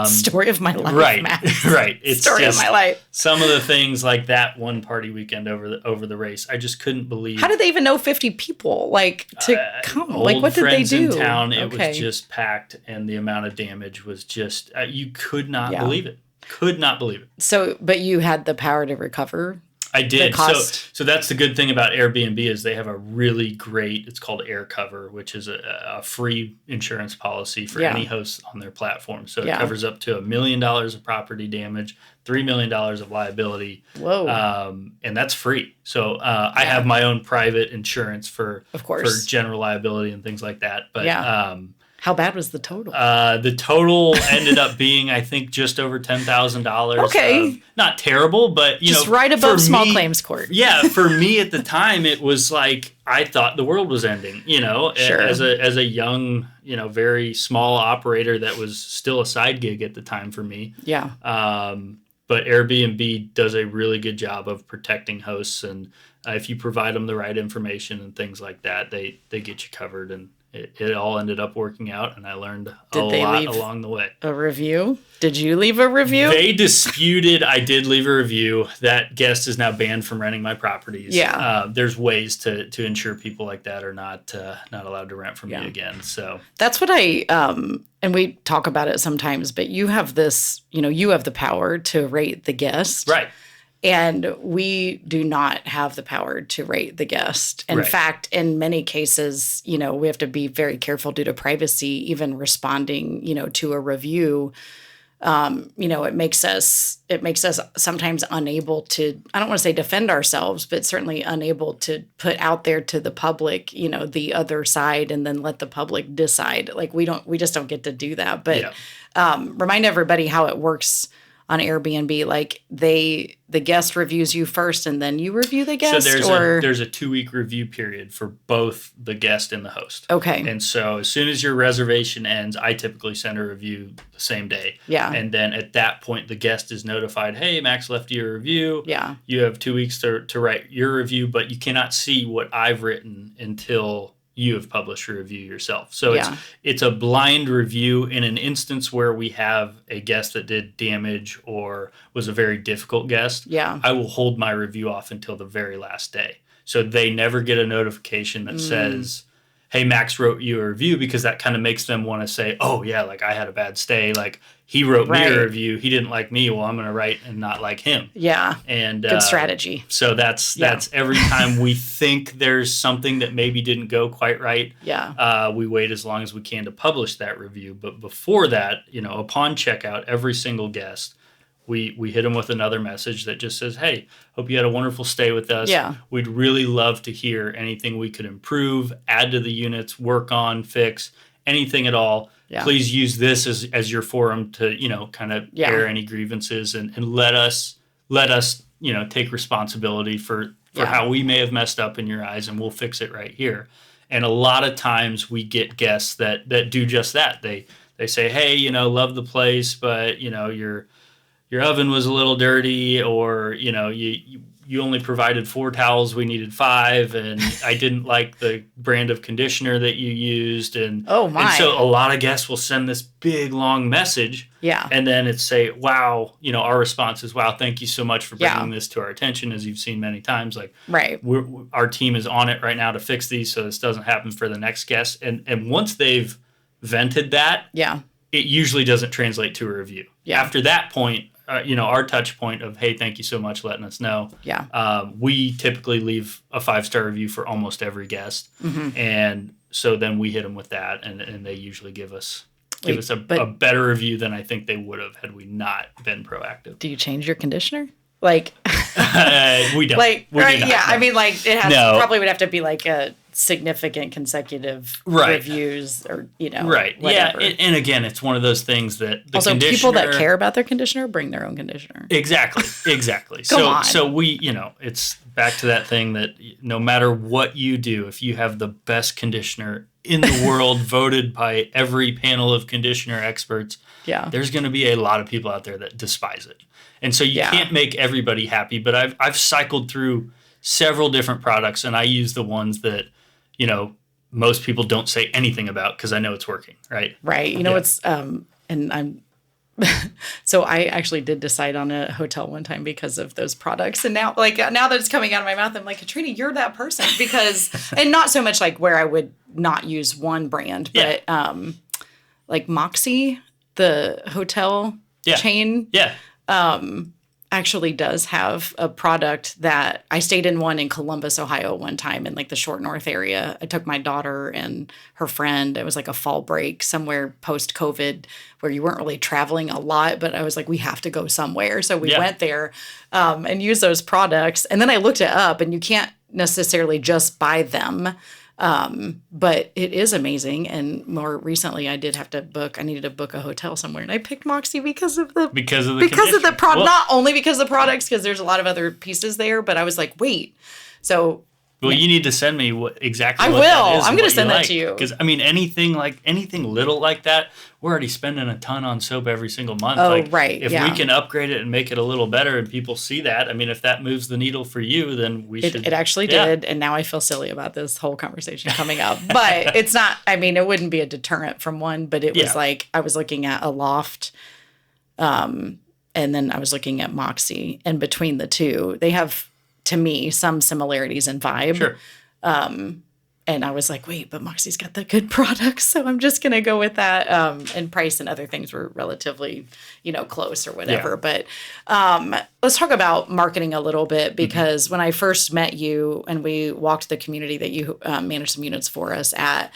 story of my life, right, Max. right. It's story of my life. Some of the things like that one party weekend over the race, I just couldn't believe. How did they even know 50 people to come? Old What did they do? In town, it was just packed, and the amount of damage was just you could not believe it. Could not believe it. So, but you had the power to recover. I did. So that's the good thing about Airbnb is they have a really great, it's called Air Cover, which is a free insurance policy for any host on their platform. So it covers up to $1 million of property damage, $3 million of liability. Whoa. And that's free. So I have my own private insurance for general liability and things like that. But how bad was the total? The total ended up being, I think, just over $10,000. Okay. Not terrible, but, just right above small claims court. Yeah. For me at the time, it was like I thought the world was ending, as a young, very small operator that was still a side gig at the time for me. Yeah. But Airbnb does a really good job of protecting hosts. And if you provide them the right information and things like that, they get you covered. And it all ended up working out, and I learned a lot along the way. A review? Did you leave a review? They disputed. I did leave a review. That guest is now banned from renting my properties. Yeah. There's ways to ensure people like that are not allowed to rent from me again. So that's what and we talk about it sometimes, but you have this, you have the power to rate the guest. Right. And we do not have the power to rate the guest. In fact, in many cases, we have to be very careful due to privacy, even responding, to a review. It makes us sometimes unable to, I don't want to say defend ourselves, but certainly unable to put out there to the public, the other side, and then let the public decide. Like we just don't get to do that. But remind everybody how it works on Airbnb. Like the guest reviews you first and then you review the guest? So there's a 2-week review period for both the guest and the host. Okay. And so as soon as your reservation ends, I typically send a review the same day. Yeah. And then at that point, the guest is notified, hey, Max left you a review. Yeah. You have 2 weeks to write your review, but you cannot see what I've written until you have published a review yourself. So it's a blind review in an instance where we have a guest that did damage or was a very difficult guest. Yeah. I will hold my review off until the very last day. So they never get a notification that says, hey, Max wrote you a review, because that kind of makes them want to say, oh yeah, like I had a bad stay. Like he wrote me a review. He didn't like me. Well, I'm going to write and not like him. Yeah. And good strategy. So that's every time we think there's something that maybe didn't go quite right. Yeah. We wait as long as we can to publish that review. But before that, upon checkout, every single guest, we hit them with another message that just says, hey, hope you had a wonderful stay with us. Yeah. We'd really love to hear anything we could improve, add to the units, work on, fix, anything at all. Yeah. Please use this as your forum to, kind of air any grievances and let us, take responsibility for how we may have messed up in your eyes, and we'll fix it right here. And a lot of times we get guests that do just that. They say, hey, love the place, but, your oven was a little dirty, or, you only provided 4 towels, we needed 5, and I didn't like the brand of conditioner that you used. And, oh my. And so a lot of guests will send this big, long message. Yeah. And then it's say, wow, our response is, wow, thank you so much for bringing this to our attention, as you've seen many times. Like, our team is on it right now to fix these so this doesn't happen for the next guest. And once they've vented that, it usually doesn't translate to a review. Yeah. After that point, our touch point of, hey, thank you so much letting us know. Yeah. We typically leave a 5-star review for almost every guest. Mm-hmm. And so then we hit them with that, and they usually give us a better review than I think they would have had we not been proactive. Do you change your conditioner? Like we don't. Like we do not, yeah, no. I mean, like it has probably would have to be like a significant consecutive Right. reviews or, Right. whatever. Yeah. And again, it's one of those things that the Also, conditioner, people that care about their conditioner bring their own conditioner. Exactly. Come on. So we, it's back to that thing that no matter what you do, if you have the best conditioner in the world voted by every panel of conditioner experts, there's going to be a lot of people out there that despise it. And so you can't make everybody happy, but I've cycled through several different products, and I use the ones that, most people don't say anything about because I know it's working, right? Right. It's, and I'm, so I actually did decide on a hotel one time because of those products. And now that it's coming out of my mouth, I'm like, Katrina, you're that person because, and not so much like where I would not use one brand, but like Moxie, the hotel chain. Yeah. Actually does have a product that I stayed in one in Columbus, Ohio one time in like the short north area. I took my daughter and her friend. It was like a fall break somewhere post COVID where you weren't really traveling a lot, but I was like, we have to go somewhere. So we went there and used those products. And then I looked it up and you can't necessarily just buy them. But it is amazing. And more recently I needed to book a hotel somewhere and I picked Moxie because of the product, not only because of the products, because there's a lot of other pieces there, but I was like, wait, so. Well, you need to send me exactly I what will. that is. I'm going to send that to you. Because, anything little like that, we're already spending a ton on soap every single month. Oh, right. If we can upgrade it and make it a little better and people see that, if that moves the needle for you, then we should. It actually did. And now I feel silly about this whole conversation coming up. But it's not, it wouldn't be a deterrent from one, but it was like I was looking at a loft and then I was looking at Moxie. And between the two, they have, to me, some similarities in vibe. Sure. And I was like, wait, but Moxie's got the good products, so I'm just going to go with that. And price and other things were relatively, close or whatever. Yeah. But let's talk about marketing a little bit, because when I first met you and we walked the community that you managed some units for us at,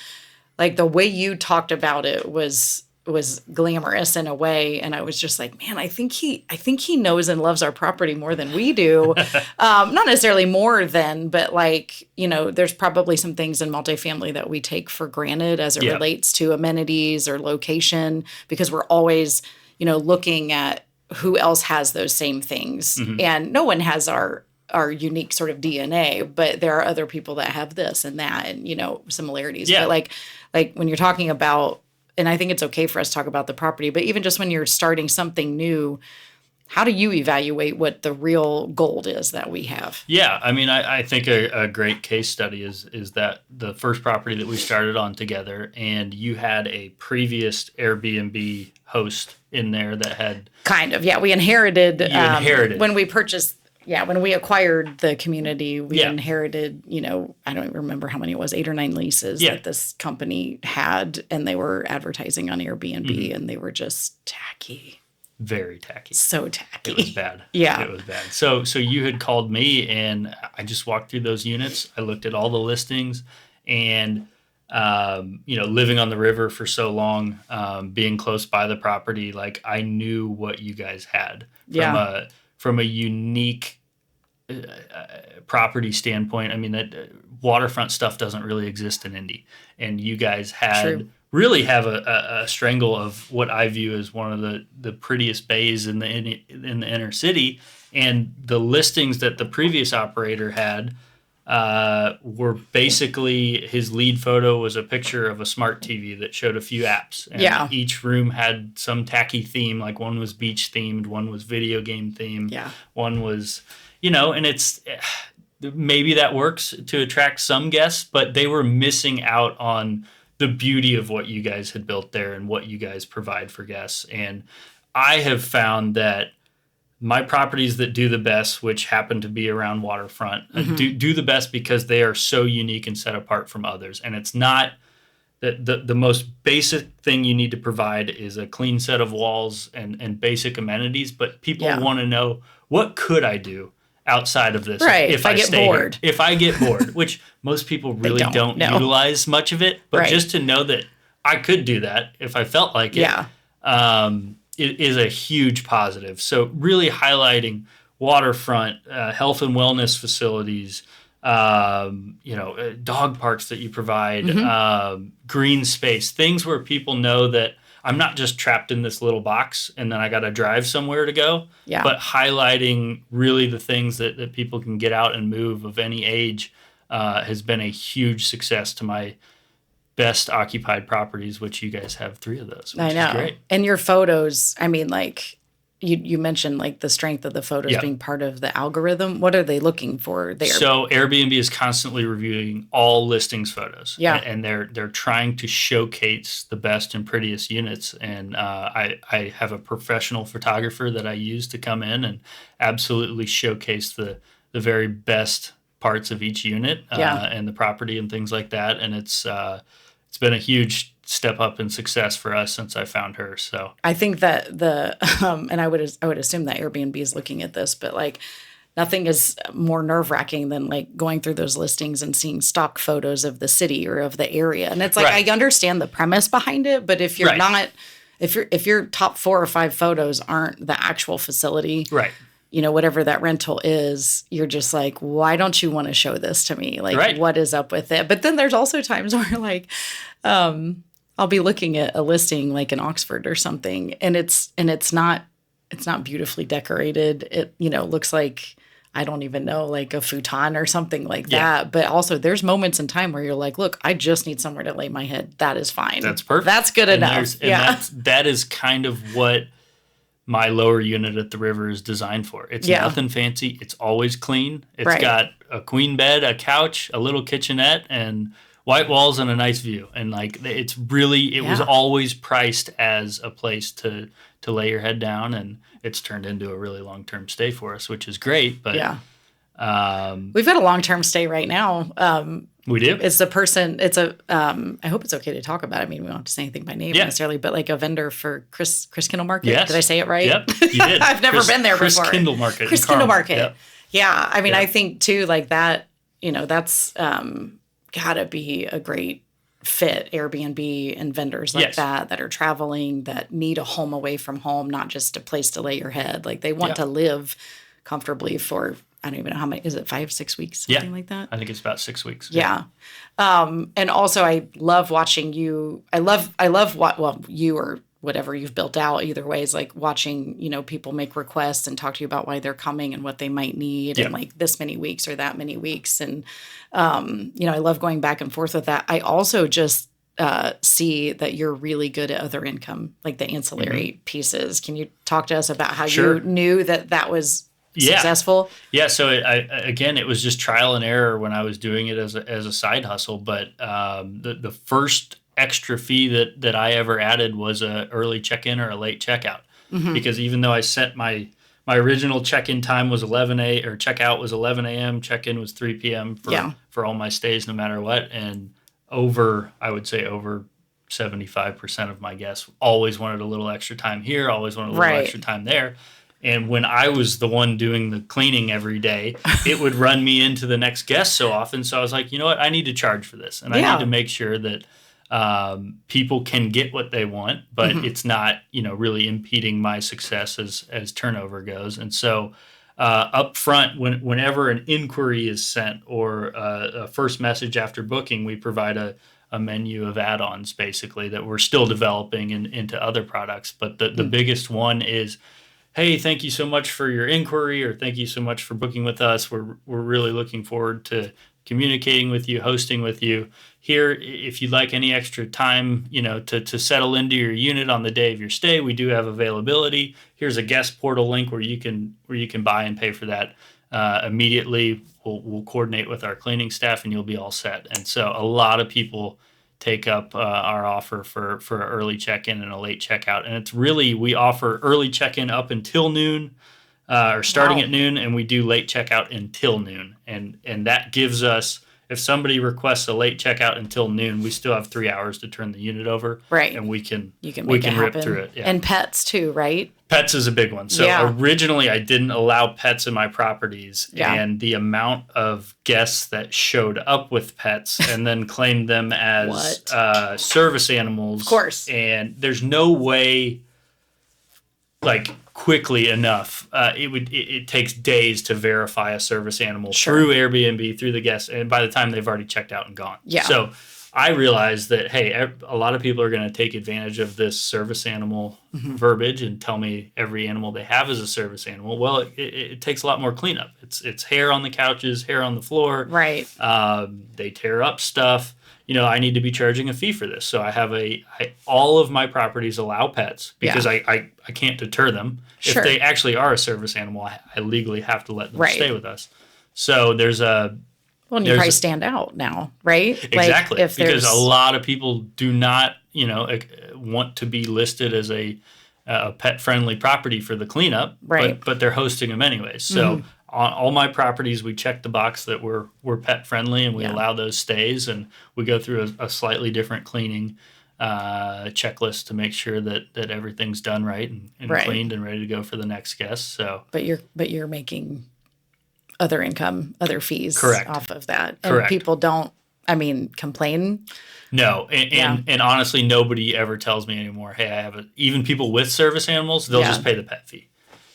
like the way you talked about it was glamorous in a way, and I was just like, man, I think he knows and loves our property more than we do. Not necessarily more than, but there's probably some things in multifamily that we take for granted as it relates to amenities or location, because we're always looking at who else has those same things, and no one has our unique sort of DNA, but there are other people that have this and that and similarities. But like when you're talking about, and I think it's okay for us to talk about the property, but even just when you're starting something new, how do you evaluate what the real gold is that we have? Yeah, I think a great case study is that the first property that we started on together, and you had a previous Airbnb host in there that had... Kind of, we inherited... when we purchased... Yeah, when we acquired the community, we inherited, I don't remember how many it was, 8 or 9 leases that this company had, and they were advertising on Airbnb, and they were just tacky. Very tacky. So tacky. It was bad. Yeah. It was bad. So you had called me, and I just walked through those units. I looked at all the listings, and, living on the river for so long, being close by the property, I knew what you guys had from a unique property standpoint. That waterfront stuff doesn't really exist in Indy, and you guys really have a strangle of what I view as one of the prettiest bays in the inner city. And the listings that the previous operator had were basically, his lead photo was a picture of a smart TV that showed a few apps. And each room had some tacky theme, like one was beach themed, one was video game themed, one was, and it's, maybe that works to attract some guests, but they were missing out on the beauty of what you guys had built there and what you guys provide for guests. And I have found that my properties that do the best, which happen to be around waterfront, do the best because they are so unique and set apart from others. And it's not the most basic thing you need to provide is a clean set of walls and basic amenities, but people want to know, what could I do outside of this if I get bored? If I get bored, which most people really don't utilize much of it, but just to know that I could do that if I felt like it. It is a huge positive. So really highlighting waterfront, health and wellness facilities, dog parks that you provide, Mm-hmm. green space, things where people know that I'm not just trapped in this little box and then I got to drive somewhere to go, Yeah. but highlighting really the things that people can get out and move of any age has been a huge success to my best occupied properties, which you guys have 3 of those, I which is know. great. And your photos, I mean, like you mentioned like the strength of the photos Yeah. being part of the algorithm. What are they looking for there? So Airbnb is constantly reviewing all listings photos, Yeah. and they're trying to showcase the best and prettiest units. And I have a professional photographer that I use to come in and absolutely showcase the very best parts of each unit Yeah. and the property and things like that. And it's been a huge step up in success for us since I found her. So I think that and I would assume that Airbnb is looking at this, but like nothing is more nerve-wracking than like going through those listings and seeing stock photos of the city or of the area. And it's like Right. I understand the premise behind it, but if you're Right. not if your top 4 or 5 photos aren't the actual facility, right. Whatever that rental is, you're just like, why don't you want to show this to me? Like, Right. what is up with it? But then there's also times where like, I'll be looking at a listing like in Oxford or something, and it's not beautifully decorated. It looks like I don't even know, like a futon or something like Yeah. that. But also there's moments in time where you're like, look, I just need somewhere to lay my head. That is fine. That's perfect. That's good enough. Yeah. That is kind of what my lower unit at the river is designed for. It's Yeah. nothing fancy. It's always clean. It's Right. got a queen bed, a couch, a little kitchenette, and white walls and a nice view. And like it was Yeah. always priced as a place to lay your head down, and it's turned into a really long-term stay for us, which is great. But Yeah. We've got a long-term stay right now. we do. It's a person, I hope it's okay to talk about it. I mean, we don't have to say anything by name Yeah. necessarily, but like a vendor for Chris Kindle Market. Yes. Did I say it right? Yep, you did. I've never been there Chris before. Kindle Market. Chris in Kindle Carmel. Market. Yep. Yeah. I mean, Yep. I think too, like that, that's gotta be a great fit, Airbnb and vendors like Yes. that are traveling, that need a home away from home, not just a place to lay your head. Like they want Yeah. to live comfortably for, I don't even know how many, is it 5-6 weeks, something like that? I think it's about 6 weeks. Yeah. And also I love watching you. I love you or whatever you've built out either way is like watching, people make requests and talk to you about why they're coming and what they might need Yeah. and like this many weeks or that many weeks. And, I love going back and forth with that. I also just see that you're really good at other income, like the ancillary pieces. Can you talk to us about how Sure. you knew that was successful? Yeah. So it was just trial and error when I was doing it as a side hustle. But the first extra fee that I ever added was a early check-in or a late checkout, because even though I set my original check-in time was 11 a.m. or checkout was 11 a.m., check-in was 3 p.m. for all my stays, no matter what, and I would say over 75% of my guests always wanted a little extra time here, always wanted a little extra time there. And when I was the one doing the cleaning every day, it would run me into the next guest so often. So I was like, you know what? I need to charge for this. And I need to make sure that people can get what they want, but it's not, really impeding my success as turnover goes. And so up front, whenever an inquiry is sent or a first message after booking, we provide a menu of add-ons basically that we're still developing into other products. But the biggest one is, hey, thank you so much for your inquiry, or thank you so much for booking with us. We're really looking forward to communicating with you, hosting with you. Here, if you'd like any extra time, to settle into your unit on the day of your stay, we do have availability. Here's a guest portal link where you can buy and pay for that immediately. We'll coordinate with our cleaning staff, and you'll be all set. And so a lot of people take up our offer for an early check-in and a late checkout. And it's really, we offer early check-in up until noon, or starting at noon, and we do late checkout until noon. And that gives us, if somebody requests a late checkout until noon, we still have 3 hours to turn the unit over. Right. And we can make it rip happen. through it. Yeah. And pets too, right? Pets is a big one. So originally I didn't allow pets in my properties, and the amount of guests that showed up with pets and then claimed them as service animals. Of course. And there's no way, like, quickly enough it takes days to verify a service animal Sure. through Airbnb, through the guests, and by the time they've already checked out and gone. Yeah. So I realized that, hey, a lot of people are going to take advantage of this service animal verbiage and tell me every animal they have is a service animal. Well, it takes a lot more cleanup. It's hair on the couches, hair on the floor. Right. They tear up stuff. I need to be charging a fee for this. So I have all of my properties allow pets because I can't deter them. Sure. If they actually are a service animal, I legally have to let them Right. stay with us. So there's a... Well, and you probably stand out now, right? Exactly. Like because a lot of people do not, want to be listed as a pet-friendly property for the cleanup, right? But they're hosting them anyways. So on all my properties, we check the box that we're pet-friendly and we allow those stays, and we go through a slightly different cleaning checklist to make sure that everything's done right and cleaned and ready to go for the next guest. So, but you're making other income, other fees Correct. off of that. And Correct. people don't, complain. No. And honestly, nobody ever tells me anymore, hey, I have even people with service animals, they'll just pay the pet fee.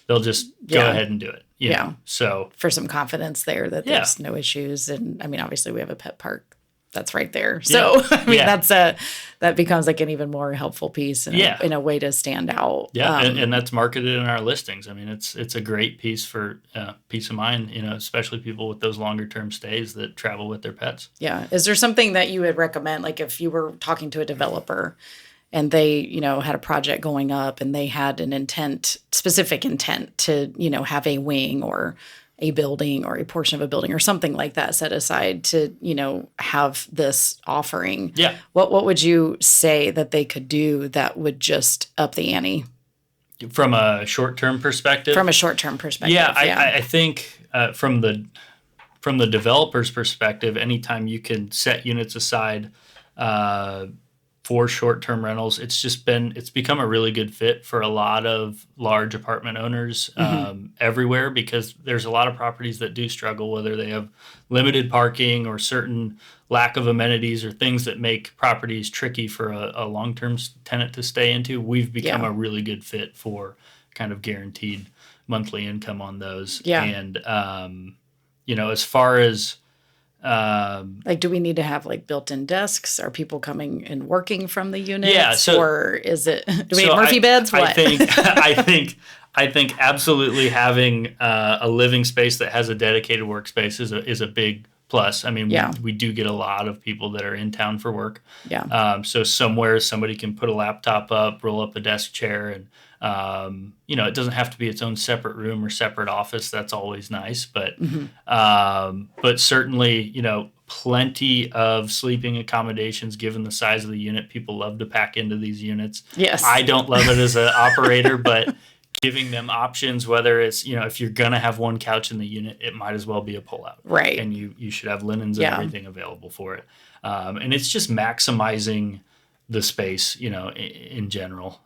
They'll just go ahead and do it. You know? So for some confidence there that there's no issues. And obviously we have a pet park that's right there. So that becomes like an even more helpful piece in a way to stand out. Yeah, and that's marketed in our listings. It's a great piece for peace of mind, especially people with those longer term stays that travel with their pets. Yeah. Is there something that you would recommend, like if you were talking to a developer and they, had a project going up and they had an specific intent to, have a wing or a building or a portion of a building or something like that set aside to, have this offering. Yeah. What would you say that they could do that would just up the ante? From a short-term perspective? From a short-term perspective. Yeah. I think from the developer's perspective, anytime you can set units aside for short-term rentals, it's become a really good fit for a lot of large apartment owners everywhere, because there's a lot of properties that do struggle, whether they have limited parking or certain lack of amenities or things that make properties tricky for a long-term tenant to stay into. We've become a really good fit for kind of guaranteed monthly income on those. Yeah. And, as far as do we need to have like built-in desks? Are people coming and working from the units? Yeah. So, or is it? Do we have Murphy beds? What? I think absolutely having a living space that has a dedicated workspace is a big plus. We do get a lot of people that are in town for work. Yeah. So somewhere somebody can put a laptop up, roll up a desk chair, and it doesn't have to be its own separate room or separate office. That's always nice, but certainly, plenty of sleeping accommodations given the size of the unit. People love to pack into these units. Yes. I don't love it as an operator, but giving them options, whether it's, if you're going to have one couch in the unit, it might as well be a pullout. Right. And you should have linens and everything available for it. And it's just maximizing the space, in general,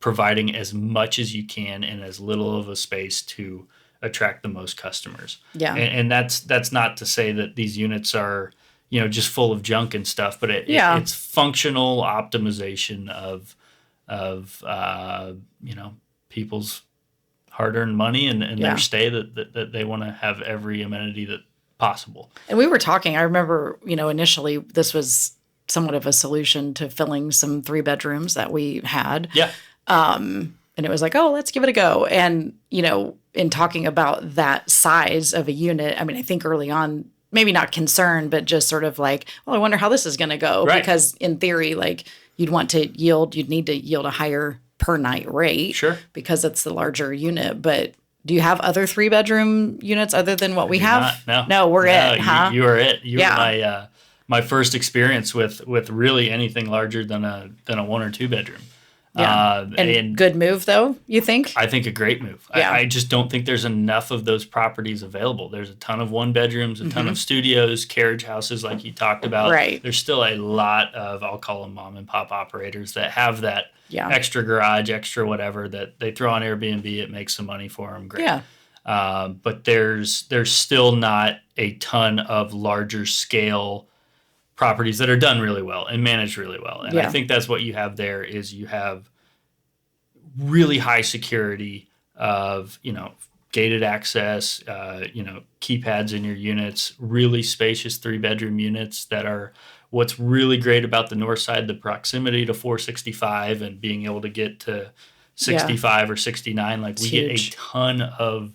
providing as much as you can in as little of a space to attract the most customers. Yeah. And that's not to say that these units are, just full of junk and stuff, but it's functional optimization of people's hard-earned money and their stay that they want to have every amenity that possible. And we were talking, I remember, initially this was somewhat of a solution to filling some 3 bedrooms that we had. Yeah. And it was like, oh, let's give it a go. And, in talking about that size of a unit, I think early on, maybe not concerned, but just sort of like, well, I wonder how this is going to go. Right. Because in theory, like you'd need to yield a higher per night rate. Sure. Because it's the larger unit. But do you have other 3-bedroom units other than what we have? No, we're it, huh? You are it. You are my first experience with really anything larger than a 1 or 2 bedroom. Yeah. And good move, though, you think? I think a great move. Yeah. I just don't think there's enough of those properties available. There's a ton of 1 bedrooms, a ton of studios, carriage houses like you talked about. Right. There's still a lot of, I'll call them mom and pop operators that have that extra garage, extra whatever that they throw on Airbnb. It makes some money for them. Great. Yeah. But there's still not a ton of larger scale properties that are done really well and managed really well. And I think that's what you have there is you have really high security, of, gated access, keypads in your units, really spacious 3-bedroom units that are what's really great about the north side, the proximity to 465 and being able to get to 65 or 69. Like, we get a ton of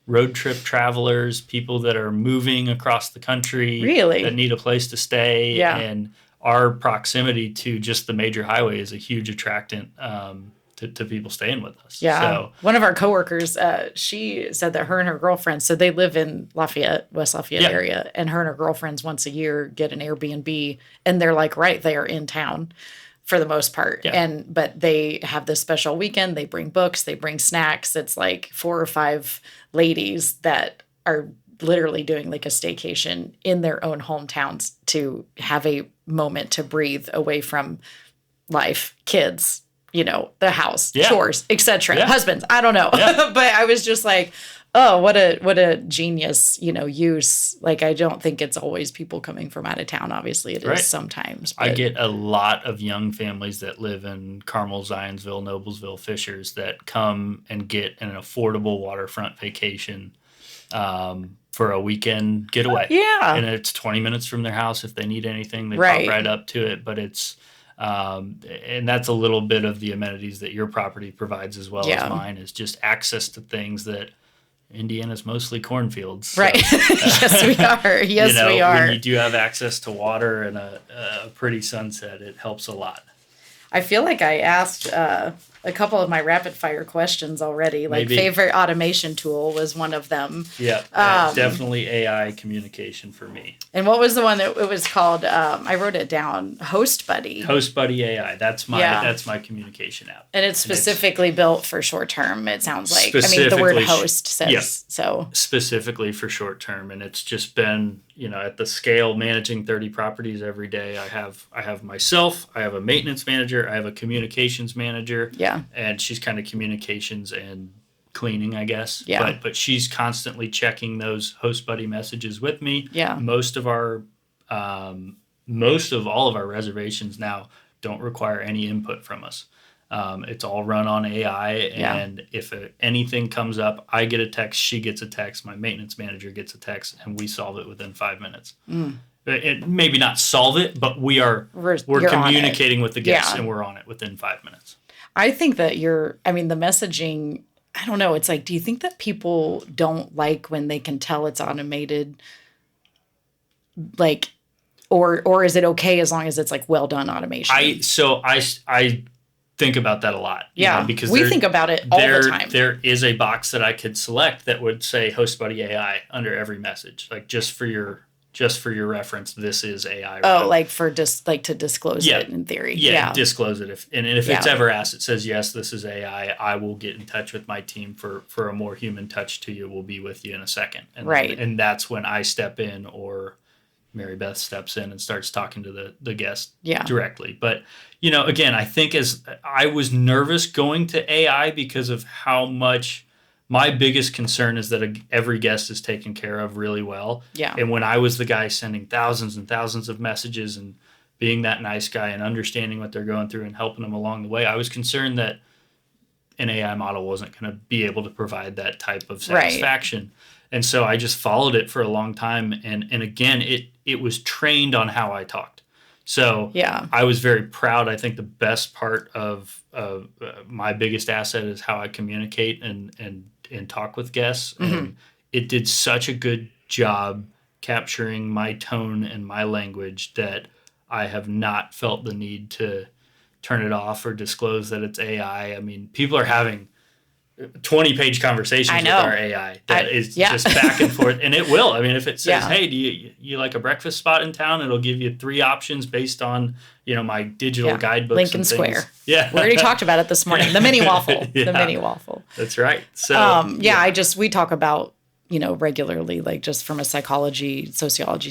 road trip travelers, people that are moving across the country that need a place to stay. And our proximity to just the major highway is a huge attractant to people staying with us. Yeah. So one of our coworkers, she said that her and her girlfriends, so they live in Lafayette, West Lafayette area, and her and her girlfriends once a year get an Airbnb, and they're like right there in town for the most part. But they have this special weekend. They bring books, they bring snacks. It's like 4 or 5 ladies that are literally doing like a staycation in their own hometowns to have a moment to breathe away from life, kids, the house, chores, etc. Husbands, I don't know. But I was just like, oh, what a genius, use. Like, I don't think it's always people coming from out of town. Obviously it is sometimes. But I get a lot of young families that live in Carmel, Zionsville, Noblesville, Fishers that come and get an affordable waterfront vacation for a weekend getaway. Yeah. And it's 20 minutes from their house. If they need anything, they pop right up to it. But it's, and that's a little bit of the amenities that your property provides as well as mine, is just access to things that Indiana's mostly cornfields. So, right. Yes, we are. Yes, we are. When you do have access to water and a pretty sunset, it helps a lot. I feel like I asked a couple of my rapid fire questions already. Like, favorite automation tool was one of them. Yeah, definitely AI communication for me. And what was the one that it was called? I wrote it down. Host Buddy. Host Buddy AI. That's my communication app. And it's specifically built for short term. It sounds like. I mean, the word host says so. Specifically for short term, and it's just been, at the scale, managing 30 properties every day. I have myself. I have a maintenance manager. I have a communications manager. Yeah. And she's kind of communications and cleaning, I guess. Yeah. But she's constantly checking those Host Buddy messages with me. Yeah. Most of all of our reservations now don't require any input from us. It's all run on AI, and if anything comes up, I get a text, she gets a text, my maintenance manager gets a text, and we solve it within 5 minutes. It maybe not solve it, but we're communicating with the guests, and we're on it within 5 minutes. I think that the messaging, I don't know. It's like, do you think that people don't like when they can tell it's automated? Like, or is it okay as long as it's like well done automation? I think about that a lot. Because we think about it all the time. There is a box that I could select that would say Host Buddy AI under every message, like just for your reference, this is AI. Oh, like to disclose it in theory. Yeah, disclose it. If it's ever asked, it says, yes, this is AI. I will get in touch with my team for a more human touch to you. We'll be with you in a second. And that's when I step in, or Mary Beth steps in and starts talking to the guest directly. But, again, I think as I was nervous going to AI because of how much. My biggest concern is that every guest is taken care of really well. Yeah. And when I was the guy sending thousands and thousands of messages and being that nice guy and understanding what they're going through and helping them along the way, I was concerned that an AI model wasn't going to be able to provide that type of satisfaction. Right. And so I just followed it for a long time. And again, it was trained on how I talked. So I was very proud. I think the best part of my biggest asset is how I communicate and talk with guests. Mm-hmm. And it did such a good job capturing my tone and my language that I have not felt the need to turn it off or disclose that it's AI. I mean, people are having 20-page conversations with our AI that is just back and forth, and it will. I mean, if it says, hey, do you like a breakfast spot in town? It'll give you 3 options based on, my digital guidebooks. Lincoln and Square. Things. Yeah. We already talked about it this morning. The mini waffle. The mini waffle. That's right. So, we talk about, regularly, like just from a sociology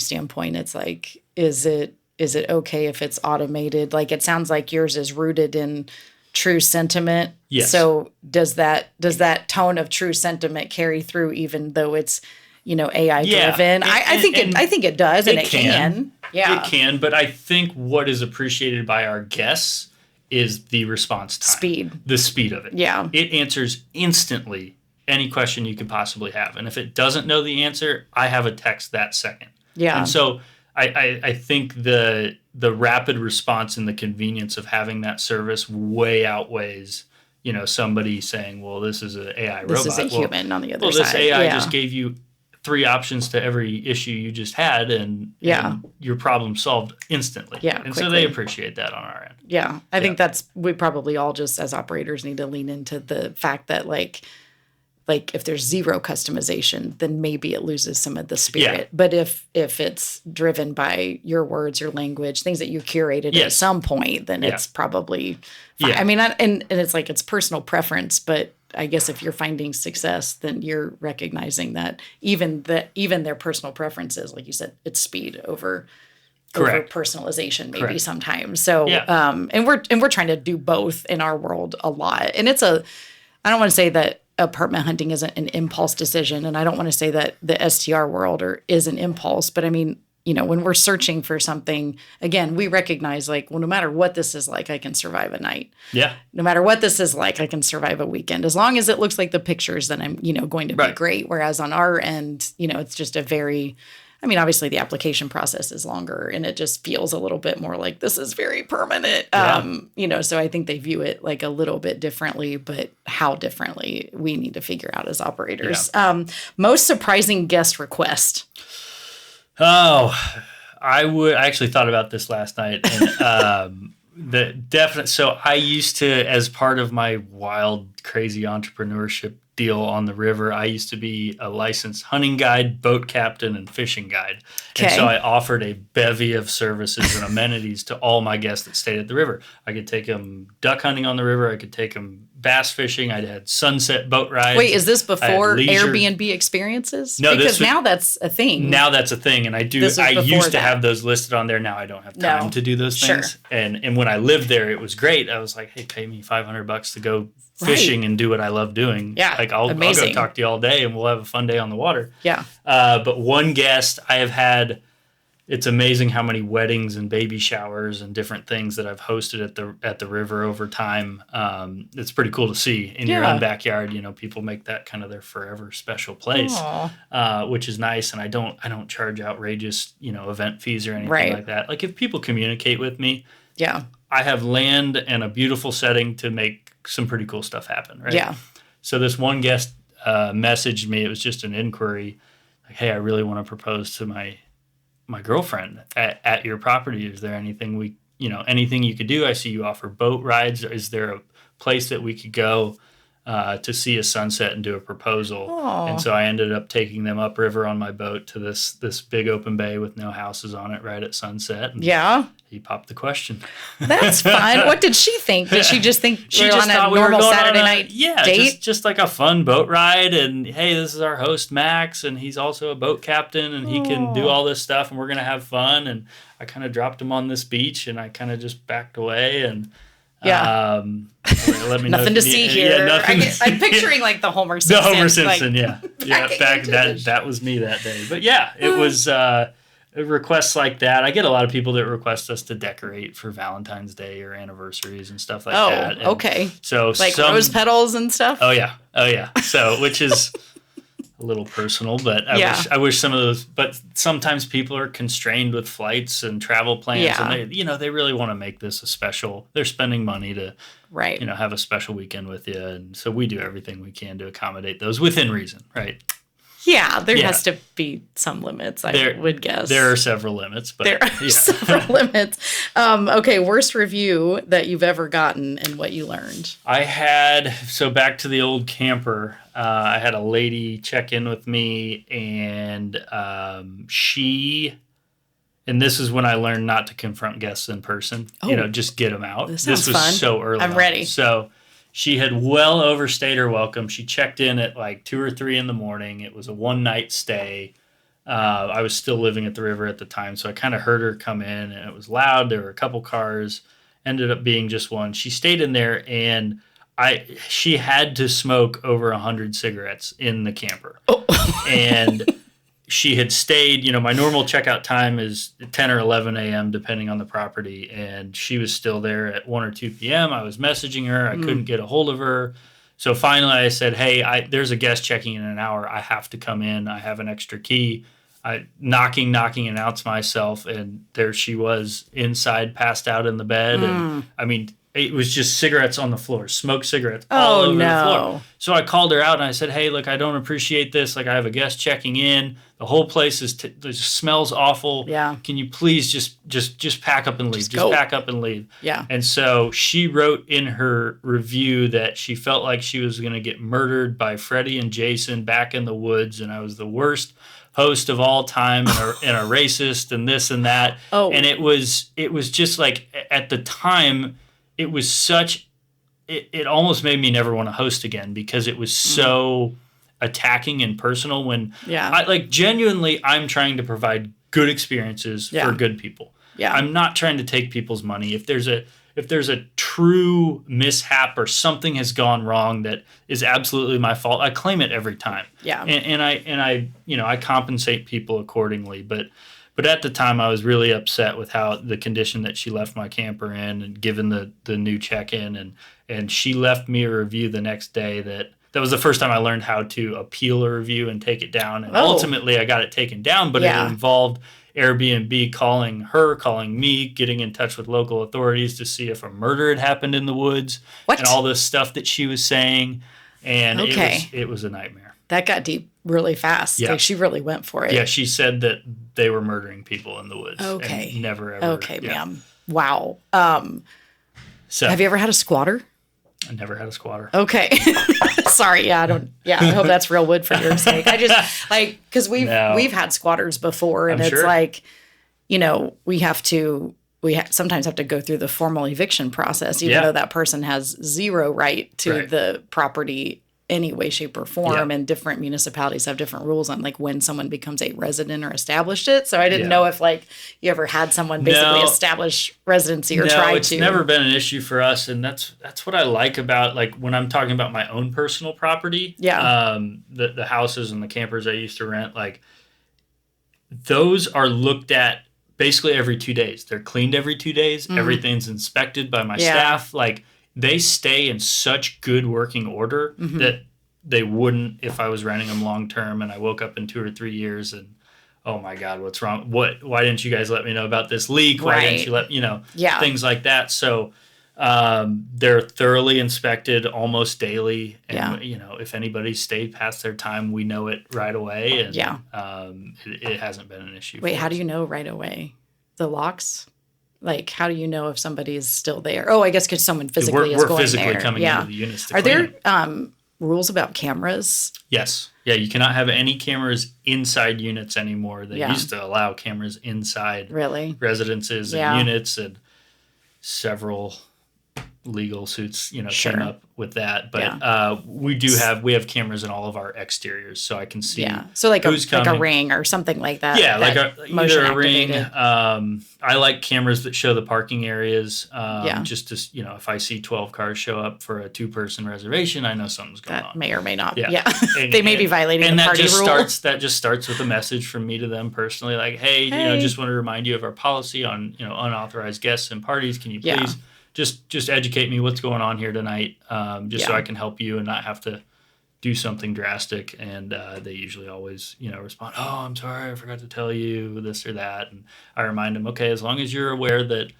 standpoint, it's like, is it okay if it's automated? Like, it sounds like yours is rooted in true sentiment. Yes. So does that tone of true sentiment carry through even though it's, AI driven? I think it does, and it can. Yeah. It can, but I think what is appreciated by our guests is the response time. The speed of it. Yeah. It answers instantly any question you could possibly have. And if it doesn't know the answer, I have a text that second. Yeah. And so I think the rapid response and the convenience of having that service way outweighs, somebody saying, well, this is an AI robot. This is a human on the other side. Well, this AI just gave you 3 options to every issue you just had, and your problem solved instantly. Yeah, and quickly. So they appreciate that on our end. Yeah, I think we probably all just as operators need to lean into the fact that like if there's zero customization, then maybe it loses some of the spirit. Yeah. But if it's driven by your words, your language, things that you curated at some point, then it's probably fine. Yeah. I mean, and it's like it's personal preference, but I guess if you're finding success, then you're recognizing that even their personal preferences, like you said, it's speed over personalization maybe sometimes. So and we're trying to do both in our world a lot. And I don't want to say that apartment hunting isn't an impulse decision, and I don't want to say that the STR world is an impulse, but I mean, when we're searching for something, again, we recognize like, well, no matter what this is like, I can survive a night. Yeah. No matter what this is like, I can survive a weekend. As long as it looks like the pictures, then I'm, going to be great. Whereas on our end, it's just obviously the application process is longer and it just feels a little bit more like this is very permanent. So I think they view it like a little bit differently, but how differently we need to figure out as operators. Yeah. Most surprising guest request. Oh, I actually thought about this last night, and so I used to, as part of my wild, crazy entrepreneurship deal on the river, I used to be a licensed hunting guide, boat captain, and fishing guide. Okay. And so I offered a bevy of services and amenities to all my guests that stayed at the river. I could take them duck hunting on the river. I could take them bass fishing. I had sunset boat rides. Wait, is this before Airbnb experiences? No, because now that's a thing. Now that's a thing, and I used to have those listed on there. Now I don't have time to do those things. Sure. And when I lived there, it was great. I was like, hey, pay me $500 to go fishing and do what I love doing. Yeah, like I'll go talk to you all day, and we'll have a fun day on the water. Yeah. But one guest I have had. It's amazing how many weddings and baby showers and different things that I've hosted at the river over time. It's pretty cool to see in your own backyard. People make that kind of their forever special place, which is nice. And I don't charge outrageous, event fees or anything like that. Like if people communicate with me, I have land and a beautiful setting to make some pretty cool stuff happen. Right. Yeah. So this one guest messaged me. It was just an inquiry, like, "Hey, I really want to propose to my girlfriend at your property. Is there anything anything you could do? I see you offer boat rides. Is there a place that we could go to see a sunset and do a proposal?" Aww. And so I ended up taking them upriver on my boat to this big open bay with no houses on it right at sunset. And he popped the question. That's fun. What did she think? Did she just think we were on a normal Saturday night date? Just like a fun boat ride. And hey, this is our host Max, and he's also a boat captain, and he can do all this stuff, and we're gonna have fun. And I kind of dropped him on this beach, and I kind of just backed away and. Let me nothing to see here. I'm picturing like the Homer Simpson. The Homer Simpson, that was me that day. But it was requests like that. I get a lot of people that request us to decorate for Valentine's Day or anniversaries and stuff like that. And okay. So like rose petals and stuff. Oh yeah. So which is a little personal, but I wish some of those. But sometimes people are constrained with flights and travel plans, and they really want to make this a special. They're spending money to, have a special weekend with you, and so we do everything we can to accommodate those within reason, right? Yeah, there has to be some limits, I would guess. There are several limits, but there are several limits. Okay, worst review that you've ever gotten and what you learned. I had, back to the old camper, I had a lady check in with me, and and this is when I learned not to confront guests in person, just get them out. This was fun. So early I'm ready. So she had well overstayed her welcome. She checked in at like 2 or 3 in the morning. It was a one-night stay. I was still living at the river at the time, so I kind of heard her come in, and it was loud. There were a couple cars. Ended up being just one. She stayed in there, and she had to smoke over 100 cigarettes in the camper. Oh. And she had stayed, my normal checkout time is 10 or 11 a.m. depending on the property. And she was still there at 1 or 2 p.m. I was messaging her. I couldn't get a hold of her. So finally I said, hey, there's a guest checking in an hour. I have to come in. I have an extra key. I knocking, announce myself. And there she was inside, passed out in the bed. And I mean, it was just cigarettes on the floor, smoked cigarettes all over the floor. So I called her out and I said, hey, look, I don't appreciate this. Like, I have a guest checking in. The whole place smells awful. Yeah. Can you please just pack up and leave? Just pack up and leave. Yeah. And so she wrote in her review that she felt like she was going to get murdered by Freddie and Jason back in the woods, and I was the worst host of all time and a racist and this and that. Oh. And it was just like, at the time, it was it almost made me never want to host again, because it was so attacking and personal when genuinely I'm trying to provide good experiences for good people. Yeah. I'm not trying to take people's money. If there's a true mishap or something has gone wrong that is absolutely my fault, I claim it every time. Yeah. And I compensate people accordingly, but at the time, I was really upset with how the condition that she left my camper in, and given the new check-in, and she left me a review the next day that was the first time I learned how to appeal a review and take it down. And ultimately, I got it taken down, but it involved Airbnb calling me, getting in touch with local authorities to see if a murder had happened in the woods, and all this stuff that she was saying, and it was a nightmare. That got deep really fast. Yeah. Like, she really went for it. Yeah, she said that they were murdering people in the woods. Okay. And never ever. Okay, ma'am. Wow. So, have you ever had a squatter? I never had a squatter. Okay. Sorry. Yeah, I hope that's real wood for your sake. I just, because we've had squatters before, and it's like, we sometimes have to go through the formal eviction process, even though that person has zero right to the property any way, shape, or form. And different municipalities have different rules on when someone becomes a resident or established it. So I didn't know if you ever had someone basically establish residency or try to. It's never been an issue for us, and that's what I like about when I'm talking about my own personal property. Yeah. The houses and the campers I used to rent, those are looked at basically every 2 days. They're cleaned every 2 days. Everything's inspected by my staff. They stay in such good working order that they wouldn't if I was renting them long term and I woke up in 2 or 3 years and, oh my God, what's wrong? Why didn't you guys let me know about this leak? Why didn't you things like that. So they're thoroughly inspected almost daily. And, if anybody stayed past their time, we know it right away. And it hasn't been an issue. Wait, how do you know right away? The locks? How do you know if somebody's still there? Oh, I guess because someone physically is going there. We're physically coming into the units to Are clean there rules about cameras? Yes. Yeah, you cannot have any cameras inside units anymore. They used to allow cameras inside residences and units, and several legal suits, came up with that. But we have cameras in all of our exteriors, so I can see so who's coming. Like a ring or something like that. Yeah, either a ring. I like cameras that show the parking areas. Just to, if I see 12 cars show up for a 2-person reservation, I know something's going on. That may or may not. Yeah. They may be violating the party rule. That just starts with a message from me to them personally, hey, just want to remind you of our policy on, unauthorized guests and parties. Can you please just educate me what's going on here tonight, so I can help you and not have to do something drastic. And they usually always, respond, oh, I'm sorry, I forgot to tell you this or that. And I remind them, okay, as long as you're aware that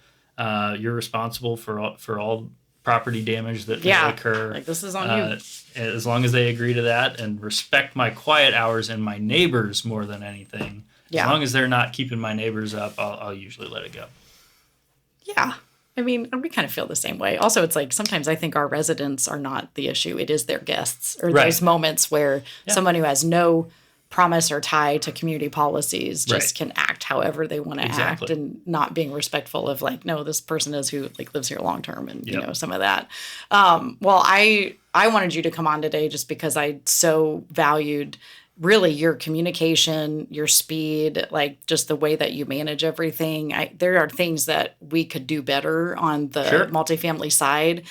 you're responsible for all property damage that may occur. This is on you. As long as they agree to that and respect my quiet hours and my neighbors more than anything. As long as they're not keeping my neighbors up, I'll usually let it go. Yeah. I mean, we kind of feel the same way. Also, it's sometimes I think our residents are not the issue. It is their guests, or those moments where someone who has no promise or tie to community policies just can act however they want to act, and not being respectful of no, this person is who lives here long term, and some of that. Well, I wanted you to come on today just because I so valued really your communication, your speed, just the way that you manage everything. There are things that we could do better on the multifamily side.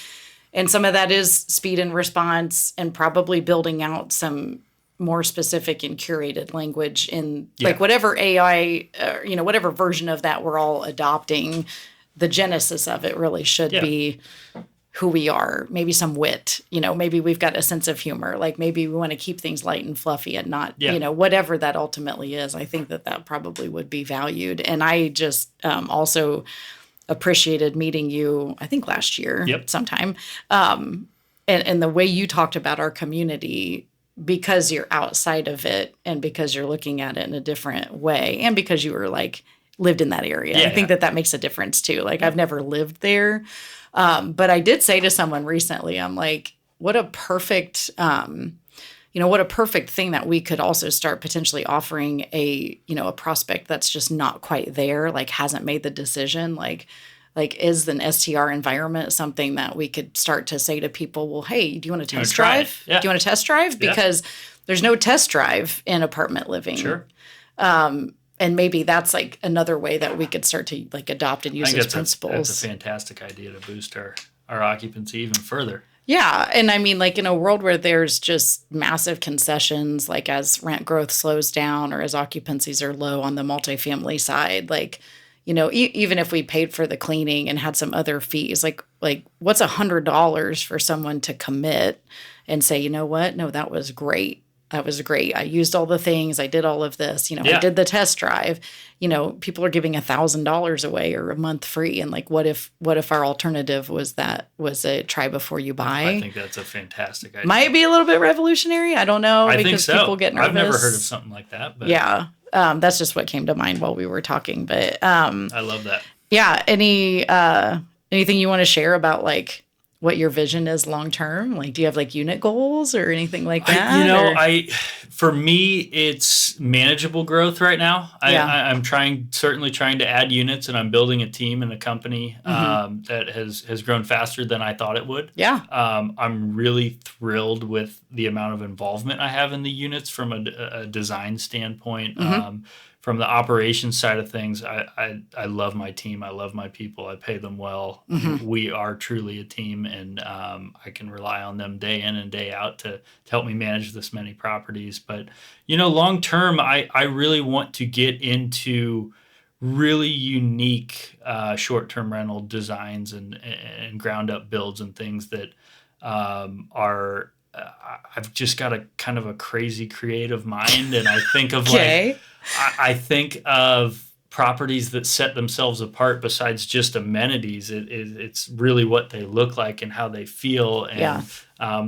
And some of that is speed and response, and probably building out some more specific and curated language in Yeah. like whatever AI, whatever version of that we're all adopting, the genesis of it really should be who we are. Maybe some wit, maybe we've got a sense of humor. Like maybe we want to keep things light and fluffy and not, whatever that ultimately is. I think that probably would be valued. And I just also appreciated meeting you, I think last year sometime. And the way you talked about our community, because you're outside of it and because you're looking at it in a different way and because you were like lived in that area. I think that makes a difference too. Like I've never lived there. But I did say to someone recently, I'm like, what a perfect thing that we could also start potentially offering a prospect that's just not quite there, like hasn't made the decision, like is an STR environment something that we could start to say to people, well, hey, do you want to test drive? Yeah. Do you want to test drive? Because there's no test drive in apartment living. Sure. And maybe that's like another way that we could start to like adopt and use those principles. That's a fantastic idea to boost our occupancy even further. Yeah. And I mean, like in a world where there's just massive concessions, like as rent growth slows down or as occupancies are low on the multifamily side, like, even if we paid for the cleaning and had some other fees, like what's $100 for someone to commit and say, you know what? No, that was great. That was great. I used all the things. I did all of this. I did the test drive. People are giving $1,000 away or a month free. And like, what if our alternative was a try before you buy? I think that's a fantastic idea. Might be a little bit revolutionary. I don't know. I because think so. People get nervous. I've never heard of something like that. But yeah. That's just what came to mind while we were talking. But I love that. Yeah. Anything you want to share about like what your vision is long term? Like, do you have like unit goals or anything like that? For me, it's manageable growth right now. I'm certainly trying to add units, and I'm building a team and a company that has grown faster than I thought it would. Yeah. I'm really thrilled with the amount of involvement I have in the units from a design standpoint. From the operations side of things, I love my team. I love my people. I pay them well. We are truly a team, and I can rely on them day in and day out to help me manage this many properties. But, long term, I really want to get into really unique short-term rental designs and ground up builds and things that are I've just got a kind of a crazy creative mind, and I think of I think of properties that set themselves apart besides just amenities. It's really what they look like and how they feel. And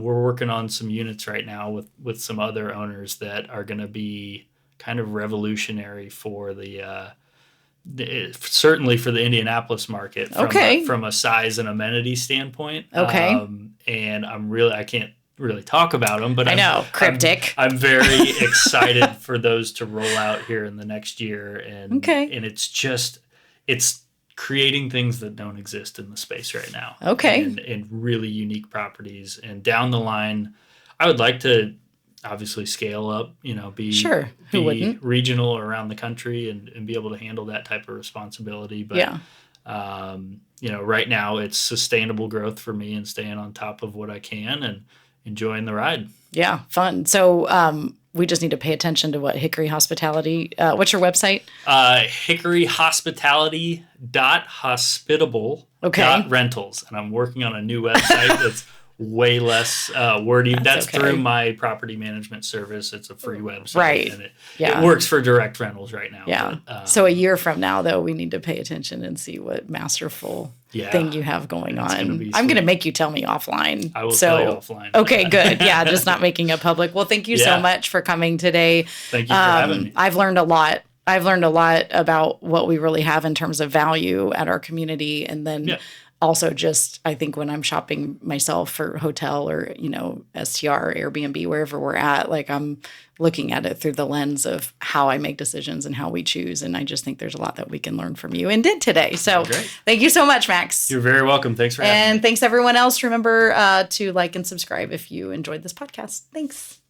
we're working on some units right now with some other owners that are going to be kind of revolutionary for certainly for the Indianapolis market from a size and amenity standpoint. And I can't really talk about them, but I know, cryptic. I'm very excited for those to roll out here in the next year. And it's creating things that don't exist in the space right now. And really unique properties. And down the line, I would like to obviously scale up, be Who wouldn't? Regional around the country and be able to handle that type of responsibility. But right now it's sustainable growth for me and staying on top of what I can and enjoying the ride. Yeah, fun. So we just need to pay attention to what Hickory Hospitality. What's your website? hickoryhospitality.hospitable.rentals. And I'm working on a new website that's way less wordy. That's through my property management service. It's a free website. Right. And it works for direct rentals right now. Yeah. But, so a year from now, though, we need to pay attention and see what masterful thing you have going on. I'm going to make you tell me offline. I will tell you offline. Okay, good. Yeah, just not making it public. Well, thank you so much for coming today. Thank you for having me. I've learned a lot. I've learned a lot about what we really have in terms of value at our community. And then also just, I think when I'm shopping myself for hotel or, STR or Airbnb, wherever we're at, like I'm looking at it through the lens of how I make decisions and how we choose. And I just think there's a lot that we can learn from you and did today. So thank you so much, Max. You're very welcome. Thanks for having me. And thanks everyone else. Remember to like and subscribe if you enjoyed this podcast. Thanks.